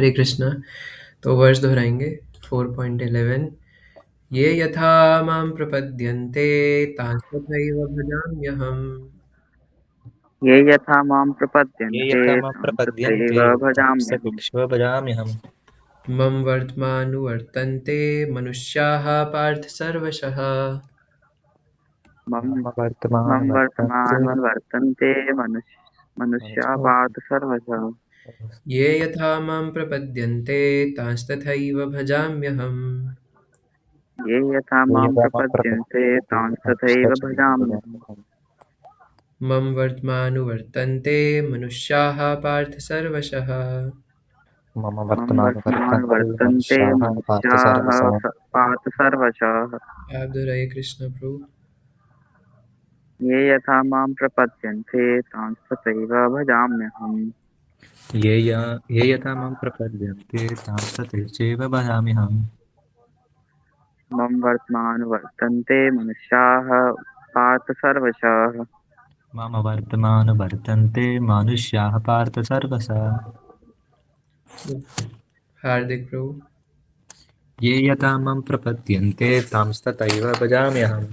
हरे कृष्णा। तो वर्ष दोहराएंगे 4.11। ये यथा मां प्रपद्यन्ते तांस्तथैव भजाम्यहम्। ये यथा मां ये प्रपद्यन्ते यथा मां तां प्रपद्यन्ते तथैव तां भजाम्यहम्। तथैव भजाम्यहम्। मम वर्त्मानुवर्तन्ते मनुष्याः पार्थ सर्वशः। मम मम मम वर्तमानवर्तन्ते वर्तन्ते मनुष्या पार्थ सर्वशः। ये यथा मां प्रपद्यन्ते तांस्तथैव भजाम्यहम्। ये यथा ये मां यथा मां प्रपद्यन्ते तां प्रपद्यन्ते तथैव तथैव भजाम्यहम्। भजाम्यहम्। मम वर्त्मानुवर्तन्ते मनुष्याः पार्थ सर्वशः। मम मम वर्तमानवर्तन्ते वर्तन्ते मनुष्याः पार्थ मनुष्याः सर्वशः। पार्थ सर्वशः। आप दोहराइए कृष्ण प्रभु। ये यथा मां प्रपद्यन्ते तां तथैव भजाम्यहम्। ये यथा मां प्रपद्यन्ते तां तथैव भजाम्यहम्। मम वर्तन्ते मनुष्याः पार्थ सर्वशः। मम वर्तमानवर्तन्ते मनुष्याः पार्थ सर्वशः। हार्दिक प्रभु। ये यथा मां प्रपद्यन्ते तांस्तथैव भजाम्यहम्।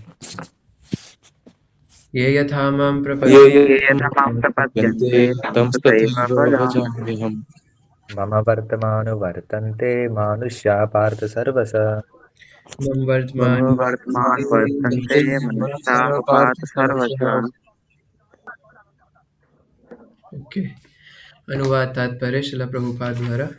ये यथा मां ये ये यथा यथा मां यन्ते प्रपद्यन्ते तां तथैव तंस्तथैव भजाम्यहम्। भजाम्यहम्। मम वर्तमानुवर्तन्ते मानुष्याः पार्थ सर्वशः। मम मम वर्तमान वर्तन्ते मनुष्याः पार्थ सर्वशः। ओके। अनुवाद तात्पर्य शिला प्रभुपाद द्वारा।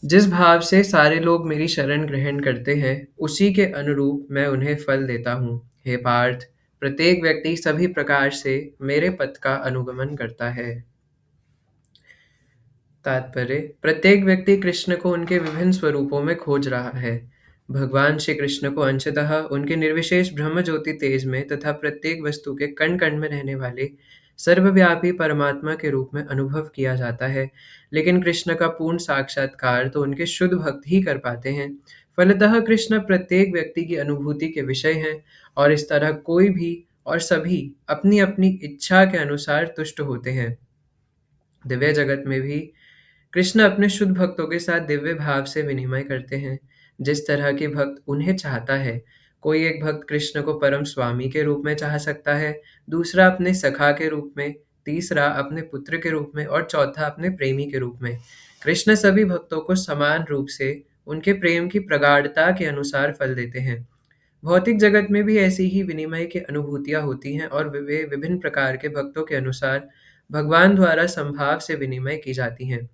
जिस भाव से सारे लोग मेरी शरण ग्रहण करते हैं उसी के अनुरूप मैं उन्हें फल देता हूँ। हे पार्थ, प्रत्येक व्यक्ति सभी प्रकार से मेरे पथ का अनुगमन करता है। तात्पर्य, प्रत्येक व्यक्ति कृष्ण को उनके विभिन्न स्वरूपों में खोज रहा है। भगवान श्री कृष्ण को अंशतः उनके निर्विशेष ब्रह्म ज्योति तेज में तथा प्रत्येक वस्तु के कण कण में रहने वाले सर्वव्यापी परमात्मा के रूप में अनुभव किया जाता है, लेकिन कृष्ण का पूर्ण साक्षात्कार तो उनके शुद्ध भक्त ही कर पाते हैं। फलतः कृष्ण प्रत्येक व्यक्ति की अनुभूति के विषय हैं और इस तरह कोई भी और सभी अपनी अपनी इच्छा के अनुसार तुष्ट होते हैं। दिव्य जगत में भी कृष्ण अपने शुद्ध भक्तों के साथ दिव्य भाव से विनिमय करते हैं। जिस तरह के भक्त उन्हें चाहता है, कोई एक भक्त कृष्ण को परम स्वामी के रूप में चाह सकता है, दूसरा अपने सखा के रूप में, तीसरा अपने पुत्र के रूप में और चौथा अपने प्रेमी के रूप में। कृष्ण सभी भक्तों को समान रूप से उनके प्रेम की प्रगाढ़ता के अनुसार फल देते हैं। भौतिक जगत में भी ऐसी ही विनिमय की अनुभूतियां होती हैं और वे विभिन्न प्रकार के भक्तों के अनुसार भगवान द्वारा संभाव से विनिमय की जाती हैं।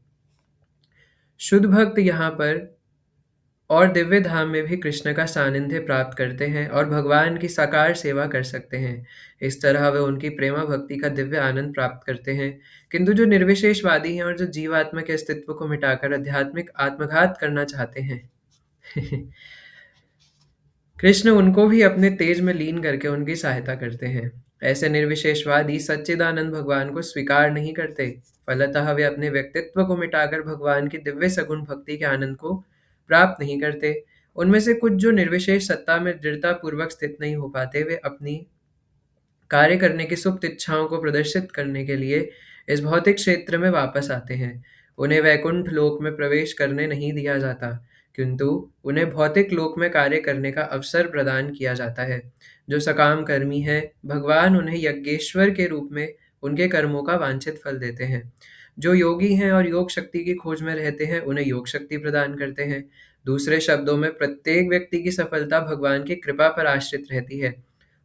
शुद्ध भक्त यहाँ पर और दिव्य धाम में भी कृष्ण का सानिध्य प्राप्त करते हैं और भगवान की साकार सेवा कर सकते हैं। इस तरह वे उनकी प्रेमा भक्ति का दिव्य आनंद प्राप्त करते हैं। किंतु जो निर्विशेषवादी हैं और जो जीवात्मा के अस्तित्व को मिटाकर आध्यात्मिक आत्मघात करना चाहते हैं कृष्ण उनको भी अपने तेज में लीन करके उनकी सहायता करते हैं। ऐसे निर्विशेषवादी सच्चिदानंद भगवान को स्वीकार नहीं करते। फलतः वे अपने व्यक्तित्व को मिटाकर भगवान की दिव्य सगुण भक्ति के आनंद को प्राप्त नहीं करते। उनमें से कुछ जो निर्विशेष सत्ता में दृढ़ता पूर्वक स्थित नहीं हो पाते, वे अपनी कार्य करने की सुप्त इच्छाओं को प्रदर्शित करने के लिए इस भौतिक क्षेत्र में वापस आते हैं। उन्हें वैकुंठ लोक में प्रवेश करने नहीं दिया जाता, किंतु उन्हें भौतिक लोक में कार्य करने का अवसर प्रदान किया जाता है। जो सकाम कर्मी है, भगवान उन्हें यज्ञेश्वर के रूप में उनके कर्मों का वांछित फल देते हैं। जो योगी हैं और योग शक्ति की खोज में रहते हैं, उन्हें योग शक्ति प्रदान करते हैं। दूसरे शब्दों में, प्रत्येक व्यक्ति की सफलता भगवान की कृपा पर आश्रित रहती है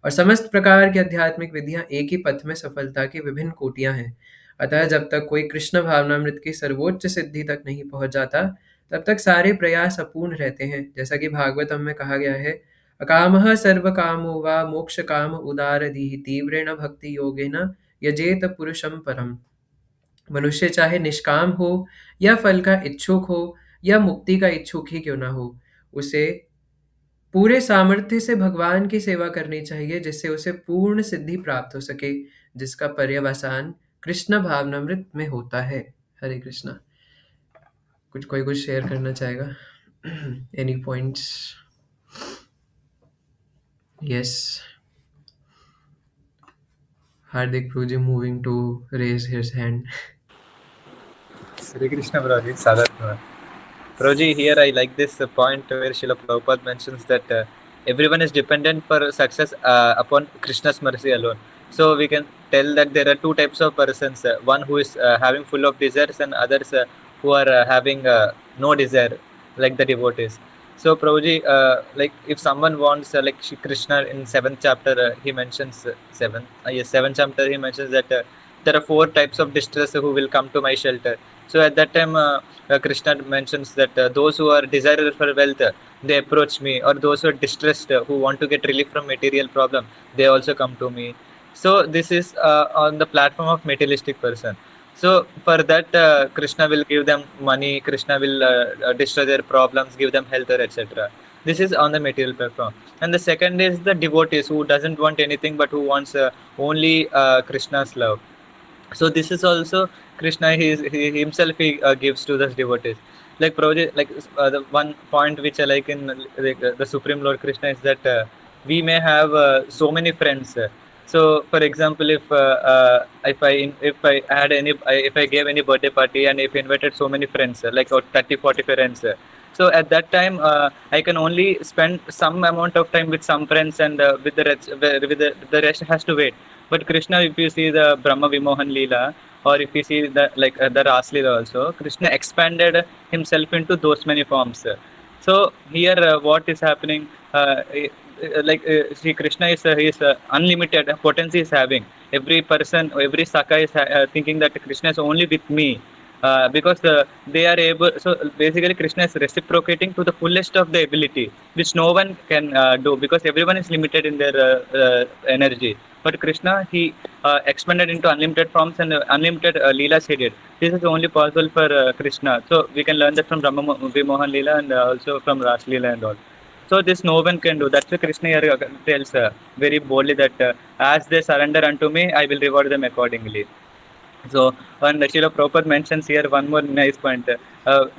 और समस्त प्रकार की आध्यात्मिक विधियां एक ही पथ में सफलता की विभिन्न कोटियां हैं। अतः जब तक कोई कृष्ण भावनामृत की सर्वोच्च सिद्धि तक नहीं पहुंच जाता, तब तक सारे प्रयास अपूर्ण रहते हैं। जैसा कि भागवतम में कहा गया है, अकामः सर्व कामो वा मोक्ष काम उदारधि तीव्रेण भक्ति योगेन यजेत पुरुषम परम। मनुष्य चाहे निष्काम हो या फल का इच्छुक हो या मुक्ति का इच्छुक ही क्यों ना हो, उसे पूरे सामर्थ्य से भगवान की सेवा करनी चाहिए, जिससे उसे पूर्ण सिद्धि प्राप्त हो सके, जिसका पर्यवसान कृष्ण भावनामृत में होता है। हरे कृष्णा। कोई कुछ शेयर करना चाहेगा? Any points? Yes. Hardik Pruji moving to raise his hand. Shri Krishna Prabhu सादर Proji, here I like this point where Srila Prabhupada mentions that everyone is dependent for success upon Krishna's mercy alone. So we can tell that there are two types of persons: one who is having full of desires, and others who are having no desire, like the devotees. So Prabhuji, like if someone wants, like Krishna in seventh chapter, he mentions seventh chapter, he mentions that there are four types of distress who will come to my shelter. So at that time, Krishna mentions that those who are desirous for wealth, they approach me, or those who are distressed, who want to get relief from material problem, they also come to me. So this is on the platform of materialistic person. So for that, Krishna will give them money. Krishna will destroy their problems, give them health, or etc. This is on the material platform. And the second is the devotees who doesn't want anything but who wants only Krishna's love. So this is also Krishna. He himself gives to the devotees. Like Prabhuji, like the one point which I like in like, the Supreme Lord Krishna is that we may have so many friends. So, for example, if I had any if I gave any birthday party and if I invited so many friends, like 30, 40 friends. So at that time, I can only spend some amount of time with some friends, and with the rest has to wait. But Krishna, if you see the Brahma Vimohan Leela, or if you see the the Ras Leela also, Krishna expanded himself into those many forms. So here, what is happening? See, Krishna is unlimited potency is having. Every person, every Saka is thinking that Krishna is only with me. Because they are able, so basically Krishna is reciprocating to the fullest of the ability, which no one can do, because everyone is limited in their energy. But Krishna, he expanded into unlimited forms, and unlimited Leelas he did. This is only possible for Krishna. So we can learn that from Brahma Mohan Leela, and also from Ras Leela and all. So this no one can do. That's why Krishna here tells very boldly that as they surrender unto me, I will reward them accordingly. So when Srila Prabhupada mentions here one more nice point, the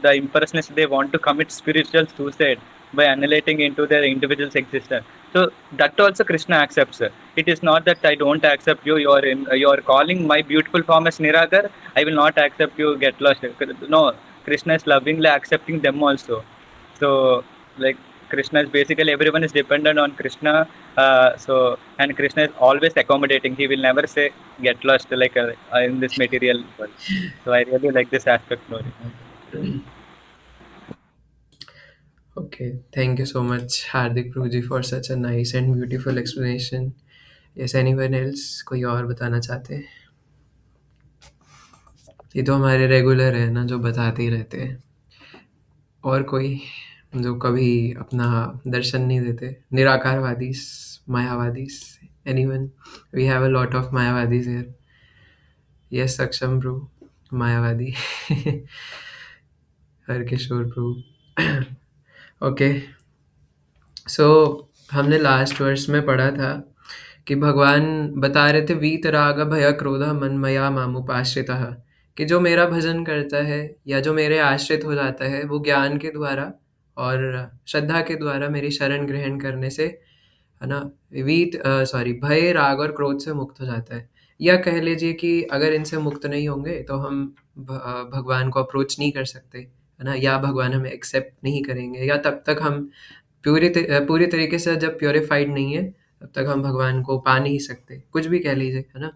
impersonalists, they want to commit spiritual suicide by annihilating into their individual's existence. So that also Krishna accepts. It is not that I don't accept you. You are calling my beautiful form as Nirakar. I will not accept you. Get lost. No, Krishna is lovingly accepting them also. So like Krishna is basically, everyone is dependent on Krishna. And Krishna is always accommodating. He will never say get lost like in this material world. So I really like this aspect. Okay, thank you so much, Hardik Pruji, for such a nice and beautiful explanation. Yes, anyone else? कोई और बताना चाहते हैं? ये तो हमारे regular है ना, जो बताते ही रहते हैं. और कोई जो कभी अपना दर्शन नहीं देते? निराकारवादीस, मायावादीस, anyone? We have a lot of मायावादीस here. Yes, Saksham bro, मायावादी. हरकिशोर bro. ओके, सो हमने लास्ट वर्स में पढ़ा था कि भगवान बता रहे थे वीतराग भय क्रोध मनमया मामुपाश्रितः, कि जो मेरा भजन करता है या जो मेरे आश्रित हो जाता है, वो ज्ञान के द्वारा और श्रद्धा के द्वारा मेरी शरण ग्रहण करने से, है ना, भय, राग और क्रोध से मुक्त हो जाता है. या कह लीजिए कि अगर इनसे मुक्त नहीं होंगे तो हम भगवान को अप्रोच नहीं कर सकते, है ना, या भगवान हमें एक्सेप्ट नहीं करेंगे, या तब तक हम पूरी तरीके से जब प्योरीफाइड नहीं है तब तक हम भगवान को पा नहीं सकते, कुछ भी कह लीजिए, है ना.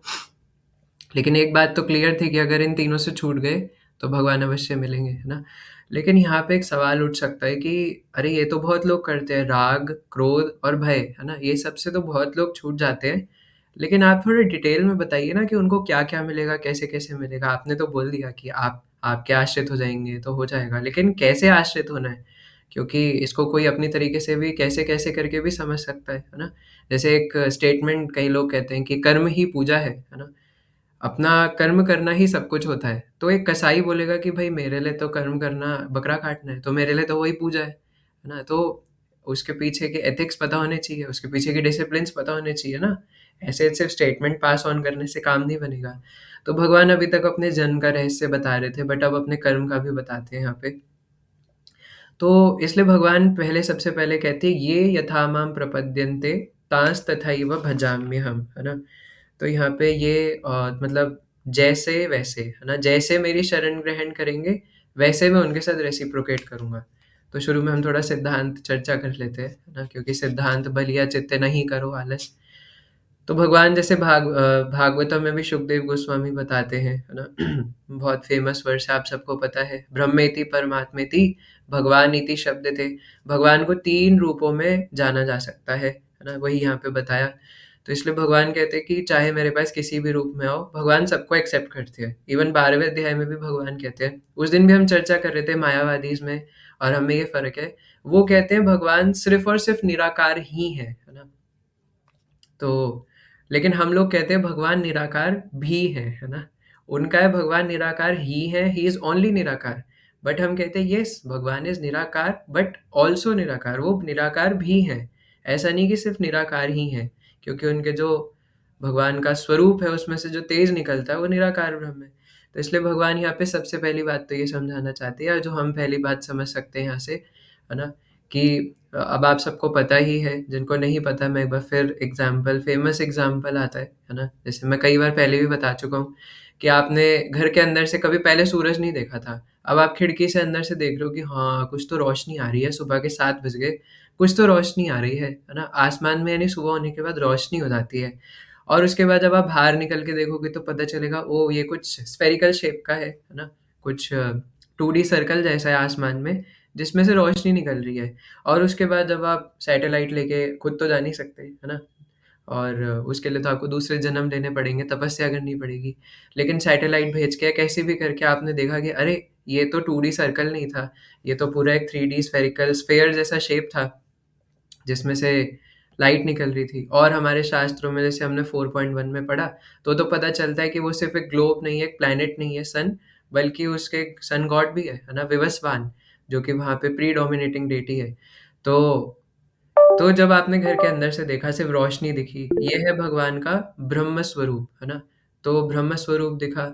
लेकिन एक बात तो क्लियर थी कि अगर इन तीनों से छूट गए तो भगवान अवश्य मिलेंगे, है ना. लेकिन यहाँ पे एक सवाल उठ सकता है कि अरे ये तो बहुत लोग करते हैं, राग, क्रोध और भय, है ना, ये सबसे तो बहुत लोग छूट जाते हैं. लेकिन आप थोड़े डिटेल में बताइए ना कि उनको क्या-क्या मिलेगा, कैसे-कैसे मिलेगा? आपने तो बोल दिया कि आपके आश्रित हो जाएँगे तो हो जाएगा, लेकिन कैसे आश्रित होना है? क्योंकि इसको कोई अपनी तरीके से भी कैसे-कैसे करके भी समझ सकता है ना? जैसे एक स्टेटमेंट कई लोग कहते हैं कि कर्म ही पूजा है ना? अपना कर्म करना ही सब कुछ होता है। तो एक कसाई बोलेगा कि भाई मेरे लिए तो कर्म करना बकरा काटना है, तो मेरे लिए तो वही पूजा है ना? तो उसके पीछे के एथिक्स पता होने चाहिए, उसके पीछे के डिसिप्लिन्स पता होने चाहिए ना? ऐसे सिर्फ स्टेटमेंट पास ऑन करने से काम नहीं बनेगा। तो भगवान अभी तक अपने जन्म का रहस्य बता रहे थे, बट अब अपने कर्म का भी बताते हैं यहाँ पे। तो इसलिए भगवान सबसे पहले कहते हैं, ये यथा मां प्रपद्यन्ते तांस तथैव भजाम्यहम्, है ना? तो यहाँ पे ये मतलब जैसे वैसे, है ना, जैसे मेरी शरण ग्रहण करेंगे वैसे मैं उनके साथ रेसिप्रोकेट करूँगा। तो शुरू में हम थोड़ा सिद्धांत चर्चा कर लेते हैं, है ना? क्योंकि सिद्धांत बलिया चित्ते नहीं करो आलस। तो भगवान जैसे भागवतम में भी सुखदेव गोस्वामी बताते हैं, है ना? बहुत फेमस वर्ष आप सबको पता है, ब्रह्मेति परमात्मेति भगवान इति शब्द थे। भगवान को 3 रूपों में जाना जा सकता है ना? वही यहाँ पे बताया। तो इसलिए भगवान कहते हैं कि चाहे मेरे पास किसी भी रूप में आओ, भगवान सबको एक्सेप्ट करते हैं। इवन 12वें अध्याय में भी भगवान कहते हैं, उस दिन भी हम चर्चा कर रहे थे मायावादीज़ में और हमें ये फ़र्क है, वो कहते हैं भगवान सिर्फ़ और सिर्फ़ निराकार ही है ना? तो लेकिन हम लोग कहते हैं भगवान निराकार भी है ना? उनका है भगवान निराकार ही है, ही इज़ ओनली निराकार। बट हम कहते हैं यस भगवान इज़ निराकार बट ऑल्सो निराकार, वो निराकार भी हैं। ऐसा नहीं कि सिर्फ़ निराकार ही हैं, क्योंकि उनके जो भगवान का स्वरूप है उसमें से जो तेज निकलता है वो निराकार ब्रह्म है। तो इसलिए भगवान यहाँ पे सबसे पहली बात तो ये समझाना चाहते हैं, और जो हम पहली बात समझ सकते हैं यहाँ से, है ना? कि अब आप सबको पता ही है, जिनको नहीं पता मैं एक बार फिर फेमस एग्ज़ाम्पल आता है ना? जैसे मैं कई बार पहले भी बता चुका हूँ कि आपने घर के अंदर से कभी पहले सूरज नहीं देखा था। अब आप खिड़की से अंदर से देख रहे हो कि हाँ, कुछ तो रोशनी आ रही है, सुबह के 7 बज गए, कुछ तो रोशनी आ रही है ना? आसमान में यानी सुबह होने के बाद रोशनी हो जाती है। और उसके बाद जब आप बाहर निकल के देखोगे तो पता चलेगा ओह! ये कुछ स्फेरिकल शेप का है ना? कुछ 2D सर्कल जैसा है आसमान में, जिसमें से रोशनी निकल रही है। और उसके बाद जब आप सैटेलाइट लेके खुद तो जा नहीं सकते, है ना? और उसके लिए तो आपको दूसरे जन्म लेने पड़ेंगे, तपस्या करनी पड़ेगी। लेकिन सैटेलाइट भेज के कैसे भी करके आपने देखा कि अरे! ये तो 2D सर्कल नहीं था, ये तो पूरा एक 3D स्फेरिकल स्फीयर जैसा शेप था, जिसमें से लाइट निकल रही थी। और हमारे शास्त्रों में जैसे हमने 4.1 में पढ़ा, तो पता चलता है कि वो सिर्फ़ एक ग्लोब नहीं है, एक प्लैनेट नहीं है सन, बल्कि उसके सन गॉड भी है ना? विवस्वान, जो कि वहाँ पे प्रीडोमिनेटिंग डेटी है। तो जब आपने घर के अंदर से देखा सिर्फ रोशनी दिखी, ये है भगवान का ब्रह्म स्वरूप, है ना? तो ब्रह्म स्वरूप दिखा,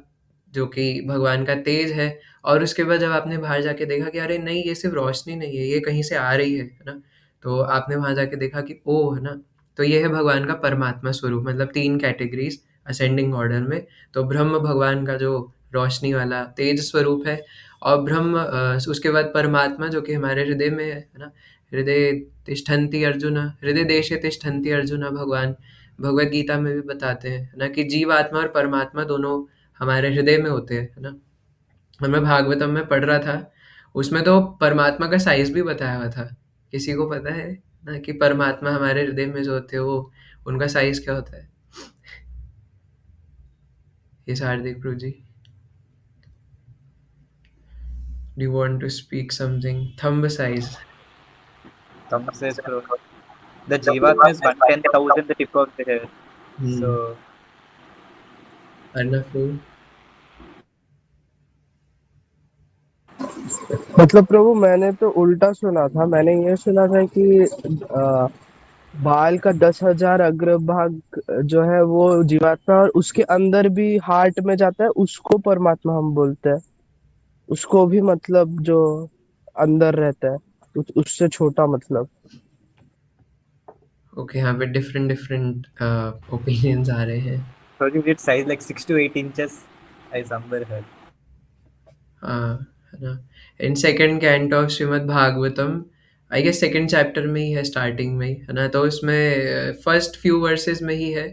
जो कि भगवान का तेज है। और उसके बाद जब आपने बाहर जाके देखा कि अरे नहीं, ये सिर्फ रोशनी नहीं है, ये कहीं से आ रही है ना? तो आपने वहाँ जाके देखा कि ओह! है ना? तो ये है भगवान का परमात्मा स्वरूप, मतलब 3 कैटेगरीज़ असेंडिंग ऑर्डर में। तो ब्रह्म भगवान का जो रोशनी वाला तेज स्वरूप है, और उसके बाद परमात्मा जो कि हमारे हृदय में है ना? हृदय तिष्ठन्ति अर्जुन, हृदय देशे तिष्ठन्ति अर्जुन भगवान भगवद गीता में भी बताते हैं, है ना? कि जीवात्मा और परमात्मा दोनों हमारे हृदय में होते हैं, है ना? और मैं भागवतम में पढ़ रहा था, उसमें तो परमात्मा का साइज़ भी बताया हुआ था। किसी को पता है ना कि परमात्मा हमारे हृदय में जो होते हैं वो उनका साइज़ क्या होता है? ये Hardik Pru ji, do you want to speak something? Thumb size. Thumb says the Jivatma is 1/10,000 the tip of the hair. So Arnav प्रू। मतलब प्रभु मैंने तो उल्टा सुना था। मैंने ये सुना था कि बाल का 10,000 अग्रभाग जो है वो जीवात्मा, और उसके अंदर भी हार्ट में जाता है, उसको परमात्मा हम बोलते हैं। उसको भी मतलब जो अंदर रहता है, उससे छोटा मतलब। ओके, यहाँ पे डिफरेंट ओपिनियंस आ रहे हैं। so you get size like 6 to 8 inches. I somewhere heard. हाँ, है ना? In second canto of Shrimad Bhagavatam, I guess second chapter में ही है, स्टार्टिंग में ही, है ना? तो उसमें फर्स्ट फ्यू वर्सेस में ही है।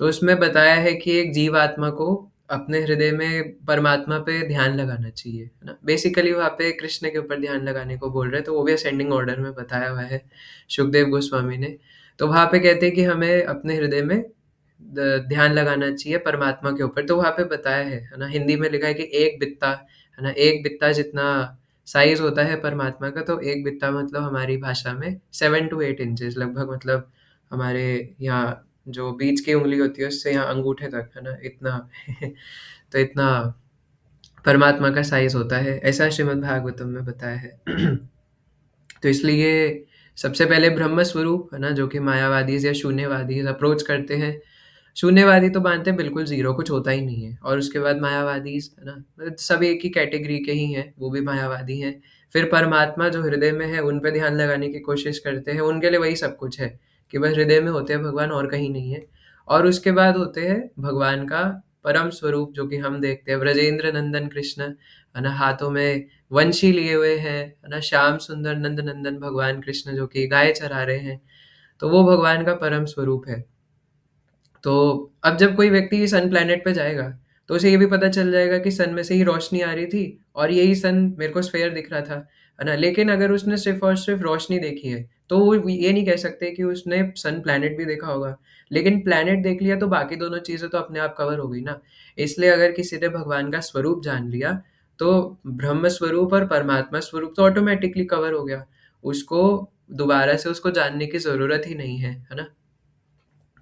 तो उसमें बताया है कि एक जीव आत्मा को अपने हृदय में परमात्मा पे ध्यान लगाना चाहिए, है ना? बेसिकली वहाँ पे कृष्ण के ऊपर ध्यान लगाने को बोल रहे हैं, तो वो भी असेंडिंग ऑर्डर में बताया हुआ है सुखदेव गोस्वामी ने। तो वहाँ पे कहते हैं कि हमें अपने हृदय में ध्यान लगाना चाहिए परमात्मा के ऊपर। तो वहाँ पे बताया है ना? हिंदी में लिखा है कि एक बित्ता, है ना? एक बित्ता जितना साइज होता है परमात्मा का, तो एक बित्ता मतलब हमारी भाषा में 7 to 8 इंचेस लगभग, मतलब हमारे यहाँ जो बीच की उंगली होती है उससे यहाँ अंगूठे तक, है ना? इतना तो इतना परमात्मा का साइज होता है, ऐसा श्रीमद् भागवतम में बताया है। तो इसलिए सबसे पहले ब्रह्म स्वरूप, है ना? जो कि मायावादी या शून्यवादी अप्रोच करते हैं। शून्यवादी तो मानते हैं बिल्कुल ज़ीरो, कुछ होता ही नहीं है। और उसके बाद मायावादी, है ना? मतलब सब एक ही कैटेगरी के ही हैं, वो भी मायावादी हैं। फिर परमात्मा जो हृदय में है, उन पे ध्यान लगाने की कोशिश करते हैं। उनके लिए वही सब कुछ है कि बस हृदय में होते हैं भगवान, और कहीं नहीं है। और उसके बाद होते हैं भगवान का परम स्वरूप, जो कि हम देखते हैं ब्रजेंद्र नंदन कृष्ण, है ना? हाथों में वंशी लिए हुए हैं, है ना? श्याम सुंदर नंद नंदन भगवान कृष्ण जो कि गाय चरा रहे हैं, तो वो भगवान का परम स्वरूप है। तो अब जब कोई व्यक्ति सन प्लैनेट पे जाएगा, तो उसे ये भी पता चल जाएगा कि सन में से ही रोशनी आ रही थी और यही सन मेरे को स्फेयर दिख रहा था, है ना? लेकिन अगर उसने सिर्फ़ और सिर्फ़ रोशनी देखी है, तो वो ये नहीं कह सकते कि उसने सन प्लैनेट भी देखा होगा। लेकिन प्लैनेट देख लिया तो बाकी दोनों चीज़ें तो अपने आप कवर हो गई ना। इसलिए अगर किसी ने भगवान का स्वरूप जान लिया, तो ब्रह्म स्वरूप और परमात्मा स्वरूप तो ऑटोमैटिकली कवर हो गया। उसको दोबारा से उसको जानने की ज़रूरत ही नहीं है ना?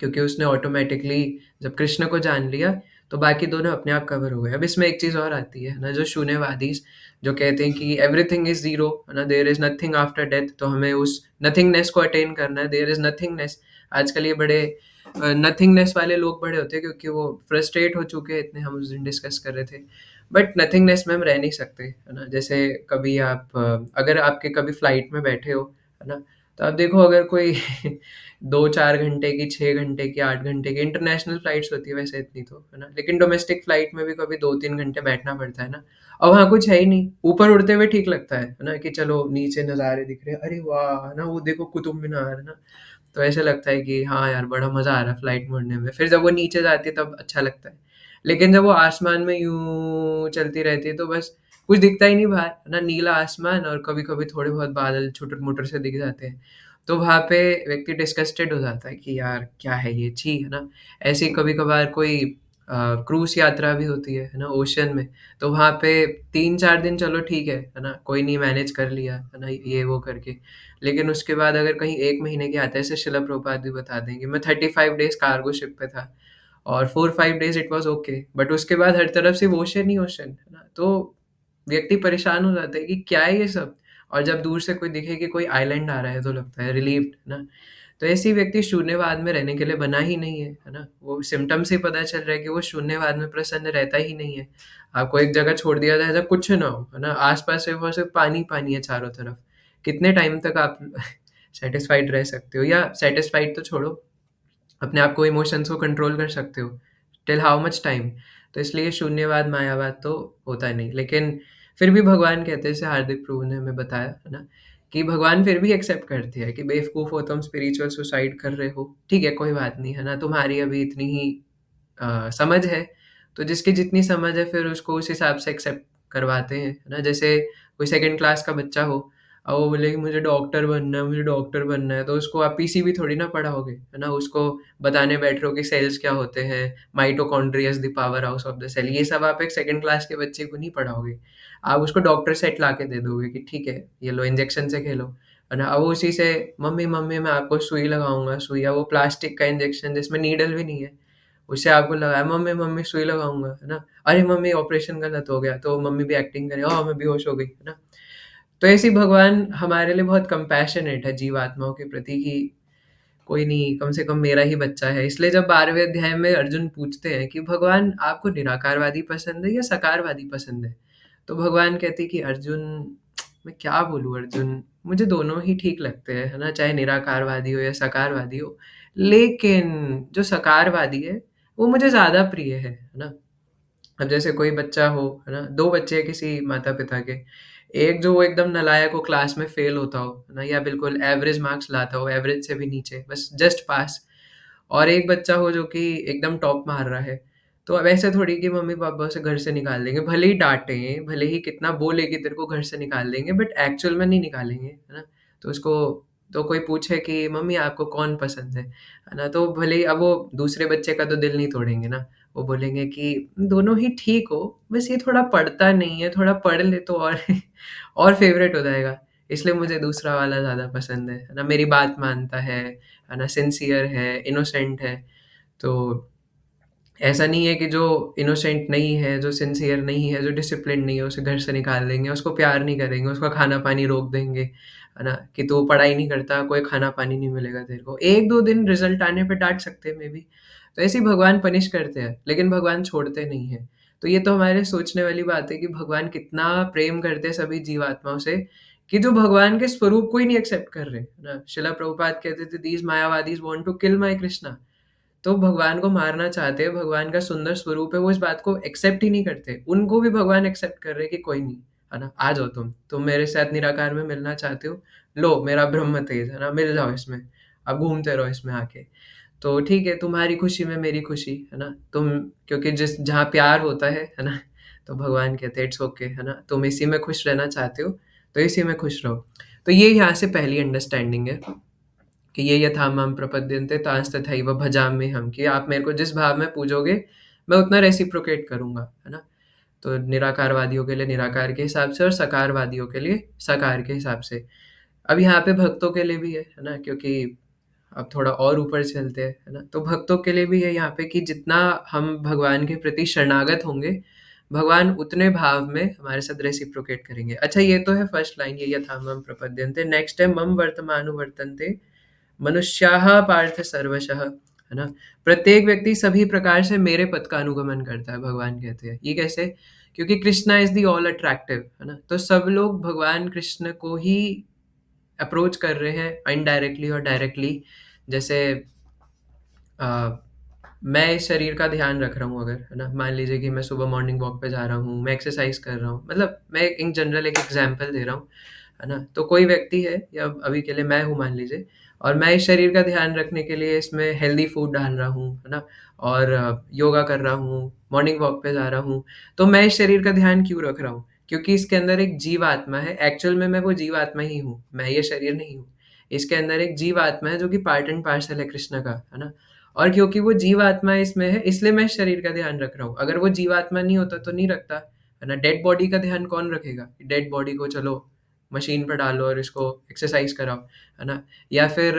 क्योंकि उसने ऑटोमैटिकली जब कृष्ण को जान लिया, तो बाकी दोनों अपने आप कवर हो गए। अब इसमें एक चीज़ और आती है ना, जो शून्यवादीज़ जो कहते हैं कि एवरीथिंग इज़ ज़ीरो, है ना? There is nothing after death, तो हमें उस नथिंगनेस को अटेन करना है, देयर इज़ नथिंगनेस। आजकल ये बड़े नथिंगनेस वाले लोग बड़े होते हैं क्योंकि वो फ्रस्ट्रेट हो चुके हैं इतने, हम उस दिन डिस्कस कर रहे थे। बट नथिंगनेस में हम रह नहीं सकते, है ना? जैसे कभी आप अगर आपके कभी फ्लाइट में बैठे हो, है ना? तो आप देखो अगर कोई 2-4 घंटे की, 6 घंटे की, 8 घंटे की इंटरनेशनल फ्लाइट्स होती है वैसे इतनी तो, है ना? लेकिन डोमेस्टिक फ्लाइट में भी कभी 2-3 घंटे बैठना पड़ता है ना, और वहाँ कुछ है ही नहीं। ऊपर उड़ते हुए ठीक लगता है ना? कि चलो नीचे नज़ारे दिख रहे हैं, अरे वाह! है ना? वो देखो कुतुब मीनार, है ना? तो ऐसा लगता है कि हाँ यार, बड़ा मज़ा आ रहा है फ्लाइट में उड़ने में। फिर जब वो नीचे जाती है तब अच्छा लगता है। लेकिन जब वो आसमान में यूँ चलती रहती है तो बस कुछ दिखता ही नहीं बाहर, है ना? नीला आसमान और कभी-कभी थोड़े बहुत बादल छुटर-मुटर से दिख जाते हैं। तो वहाँ पे व्यक्ति डिस्गस्टेड हो जाता है कि यार क्या है ये, छी! है ना? ऐसे ही कभी-कभार कोई क्रूज़ यात्रा भी होती है ना? ओशन में, तो वहाँ पे 3-4 दिन चलो ठीक है ना? कोई नहीं, मैनेज कर लिया, है ना? ये वो करके। लेकिन उसके बाद अगर कहीं 1 महीने की आता है, जैसे शिला प्रभुपाद भी बता देंगे, मैं 35 डेज़ कार्गो शिप पे था और 4-5 days it was okay, but उसके बाद हर तरफ सिर्फ ओशन ही ओशन, है ना? तो व्यक्ति परेशान हो जाता है कि क्या है ये सब? और जब दूर से कोई दिखे कि कोई आइलैंड आ रहा है तो लगता है रिलीव्ड, है ना? तो ऐसे ही व्यक्ति शून्यवाद में रहने के लिए बना ही नहीं है ना? वो सिम्पटम से ही पता चल रहा है कि वो शून्यवाद में प्रसन्न रहता ही नहीं है। आपको एक जगह छोड़ दिया जाए जहाँ कुछ ना हो, है ना? आस-पास सिर्फ़ और सिर्फ़ पानी पानी है चारों तरफ। कितने टाइम तक आप सैटिस्फाइड रह सकते हो, या सैटिस्फाइड तो छोड़ो, अपने आप को इमोशंस को कंट्रोल कर सकते हो। Till how much time? तो इसलिए शून्यवाद, मायावाद तो होता नहीं। लेकिन फिर भी भगवान कहते हैं, जैसे हार्दिक प्रभु ने हमें बताया, है ना? कि भगवान फिर भी एक्सेप्ट करते हैं कि बेवकूफ़ हो तुम, स्पिरिचुअल सुसाइड कर रहे हो। ठीक है, कोई बात नहीं, है ना? तुम्हारी अभी इतनी ही समझ है, तो जिसकी जितनी समझ है फिर उसको उस हिसाब से एक्सेप्ट करवाते हैं, है ना? जैसे कोई सेकंड क्लास का बच्चा हो और वो बोले कि मुझे डॉक्टर बनना है, मुझे डॉक्टर बनना है, तो उसको आप पीसीबी थोड़ी ना पढ़ाओगे, है ना? उसको बताने बैठ रहे हो कि सेल्स क्या होते हैं, mitochondria is the power house of the cell, ये सब आप एक सेकंड क्लास के बच्चे को नहीं पढ़ाओगे। आप उसको डॉक्टर सेट ला के दे दोगे कि ठीक है, ये लो इंजेक्शन से खेलो, है ना? अब वो उसी से मम्मी, मम्मी मैं आपको सुई लगाऊँगा, सुई, या वो प्लास्टिक का इंजेक्शन जिसमें नीडल भी नहीं है, उससे आपको लगाया, मम्मी मम्मी सुई लगाऊँगा, है ना? अरे मम्मी ऑपरेशन गलत हो गया, तो मम्मी भी एक्टिंग करे, ओह! मैं बेहोश हो गई, है ना? तो ऐसे ही भगवान हमारे लिए बहुत कंपैशनेट है जीवात्माओं के प्रति कि कोई नहीं, कम से कम मेरा ही बच्चा है। इसलिए जब 12वें अध्याय में अर्जुन पूछते हैं कि भगवान आपको निराकारवादी पसंद है या सकारवादी पसंद है? तो भगवान कहते हैं कि अर्जुन, मैं क्या बोलूँ अर्जुन, मुझे दोनों ही ठीक लगते हैं, है ना? चाहे निराकारवादी हो या सकारवादी हो। लेकिन जो सकारवादी है, वो मुझे ज़्यादा प्रिय है ना? अब जैसे कोई बच्चा हो, है ना? 2 बच्चे हैं किसी माता-पिता के। एक जो वो एकदम नालायक हो, क्लास में फ़ेल होता हो, है ना? या बिल्कुल एवरेज मार्क्स लाता हो, एवरेज से भी नीचे, बस जस्ट पास। और एक बच्चा हो जो कि एकदम टॉप मार रहा है। तो अब ऐसे थोड़ी कि मम्मी-पापा उसे घर से निकाल देंगे। भले ही डाँटें, भले ही कितना बोले कि तेरे को घर से निकाल देंगे, बट एक्चुअल में नहीं निकालेंगे, है ना? तो उसको, तो कोई पूछे कि मम्मी आपको कौन पसंद है ना? तो भले ही अब वो दूसरे बच्चे का तो दिल नहीं तोड़ेंगे ना। वो बोलेंगे कि दोनों ही ठीक हो, बस ये थोड़ा पढ़ता नहीं है, थोड़ा पढ़ ले तो और और फ़ेवरेट हो जाएगा। इसलिए मुझे दूसरा वाला ज़्यादा पसंद है ना? मेरी बात मानता है ना? सिंसियर है, इनोसेंट है। तो ऐसा नहीं है कि जो इनोसेंट नहीं है, जो सिंसियर नहीं है, जो डिसिप्लिन्ड नहीं है, उसे घर से निकाल देंगे, उसको प्यार नहीं करेंगे, उसका खाना-पानी रोक देंगे, है ना? कि तू पढ़ाई नहीं करता, कोई खाना-पानी नहीं मिलेगा तेरे को। 1-2 दिन रिज़ल्ट आने पे डाँट सकते हैं मेबी। तो ऐसे ही भगवान पनिश करते हैं, लेकिन भगवान छोड़ते नहीं हैं। तो ये तो हमारे सोचने वाली बात है कि भगवान कितना प्रेम करते हैं सभी जीवात्माओं से, कि जो भगवान के स्वरूप को ही नहीं एक्सेप्ट कर रहे, है ना? शिला प्रभुपाद कहते थे, "दीज़ मायावादीज़ want to kill my Krishna." तो भगवान को मारना चाहते हैं, भगवान का सुंदर स्वरूप है, वो इस बात को एक्सेप्ट ही नहीं करते। उनको भी भगवान एक्सेप्ट कर रहे हैं कि कोई नहीं, है ना? आ जाओ तुम मेरे साथ निराकार में मिलना चाहते हो, लो मेरा ब्रह्म तेज, है ना? मिल जाओ इसमें, अब घूमते रहो इसमें आके। तो ठीक है, तुम्हारी खुशी में मेरी खुशी, है ना? तुम क्योंकि जिस जहाँ प्यार होता है ना? तो भगवान कहते हैं इट्स ओके, है ना? तुम इसी में खुश रहना चाहते हो, तो इसी में खुश रहो। तो ये यहाँ से पहली अंडरस्टैंडिंग है कि ये यथा माम प्रपद्यन्ते तांस तथैव भजाम्यहम्, कि आप मेरे को जिस भाव में पूजोगे, मैं उतना रेसिप्रोकेट करूँगा, है ना? तो निराकारवादियों के लिए निराकार के हिसाब से और सकारवादियों के लिए सकार के हिसाब से। अब यहाँ पे भक्तों के लिए भी है ना? क्योंकि अब थोड़ा और ऊपर चलते हैं, है ना? तो भक्तों के लिए भी है यहाँ पे कि जितना हम भगवान के प्रति शरणागत होंगे, भगवान उतने भाव में हमारे साथ रेसिप्रोकेट करेंगे। अच्छा, ये तो है फर्स्ट लाइन, ये यथा मम प्रपद्यन्ते। नेक्स्ट है मम वर्तमानुवर्तन्ते मनुष्याः पार्थ सर्वशः, है ना? प्रत्येक व्यक्ति सभी प्रकार से मेरे पथ का अनुगमन करता है, भगवान कहते हैं। ये कैसे? क्योंकि Krishna is the all attractive, है ना? तो सब लोग भगवान कृष्ण को ही अप्रोच कर रहे हैं इनडायरेक्टली और डायरेक्टली। जैसे अ, मैं इस शरीर का ध्यान रख रहा हूँ अगर, है ना? मान लीजिए कि मैं सुबह मॉर्निंग वॉक पे जा रहा हूँ, मैं एक्सरसाइज कर रहा हूँ, मतलब मैं इन जनरल एक एग्जांपल दे रहा हूँ, है ना? तो कोई व्यक्ति है, या अभी के लिए मैं हूँ मान लीजिए, और मैं इस शरीर का ध्यान रखने के लिए इसमें हेल्दी फूड डाल रहा हूँ, है ना? और योगा कर रहा हूँ, मॉर्निंग वॉक पे जा रहा हूँ, तो मैं इस शरीर का ध्यान क्यों रख रहा हूँ? क्योंकि इसके अंदर एक जीव आत्मा है, एक्चुअल में मैं वो जीव आत्मा ही हूँ, मैं ये शरीर नहीं हूँ। इसके अंदर एक जीव आत्मा है जो कि पार्ट एंड पार्सल है कृष्ण का, है ना? और क्योंकि वो जीवात्मा इसमें है, इसलिए मैं इस शरीर का ध्यान रख रहा हूँ। अगर वो जीवात्मा नहीं होता तो नहीं रखता, है ना? डेड बॉडी का ध्यान कौन रखेगा? डेड बॉडी को चलो मशीन पर डालो और इसको एक्सरसाइज कराओ, है ना? या फिर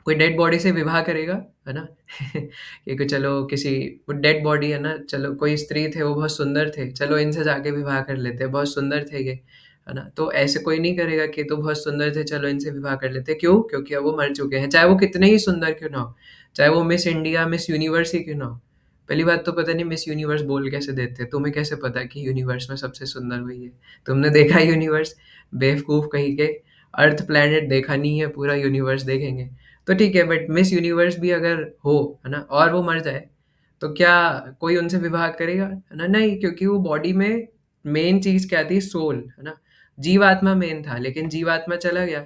कोई डेड बॉडी से विवाह करेगा, है ना? कि चलो किसी वो डेड बॉडी है ना, चलो कोई स्त्री थे वो बहुत सुंदर थे, चलो इनसे जाके विवाह कर लेते हैं, बहुत सुंदर थे ये, है ना? तो ऐसे कोई नहीं करेगा कि तो बहुत सुंदर थे, चलो इनसे विवाह कर लेते हैं। क्यों? क्योंकि अब वो मर चुके हैं, चाहे वो कितने ही सुंदर क्यों ना हो, चाहे वो मिस इंडिया, मिस यूनिवर्स ही क्यों ना हो। पहली बात तो पता नहीं मिस यूनिवर्स बोल कैसे देते हैं, तुम्हें कैसे पता कि यूनिवर्स में सबसे सुंदर वही है? तुमने देखा यूनिवर्स? बेवकूफ़ कहीं के, अर्थ प्लैनेट देखा नहीं है, पूरा यूनिवर्स देखेंगे। तो ठीक है, बट मिस यूनिवर्स भी अगर हो, है ना, और वो मर जाए, तो क्या कोई उनसे विवाह करेगा? है ना? नहीं, क्योंकि वो बॉडी में मेन चीज़ क्या थी? सोल, है ना? जीवात्मा मेन था, लेकिन जीवात्मा चला गया।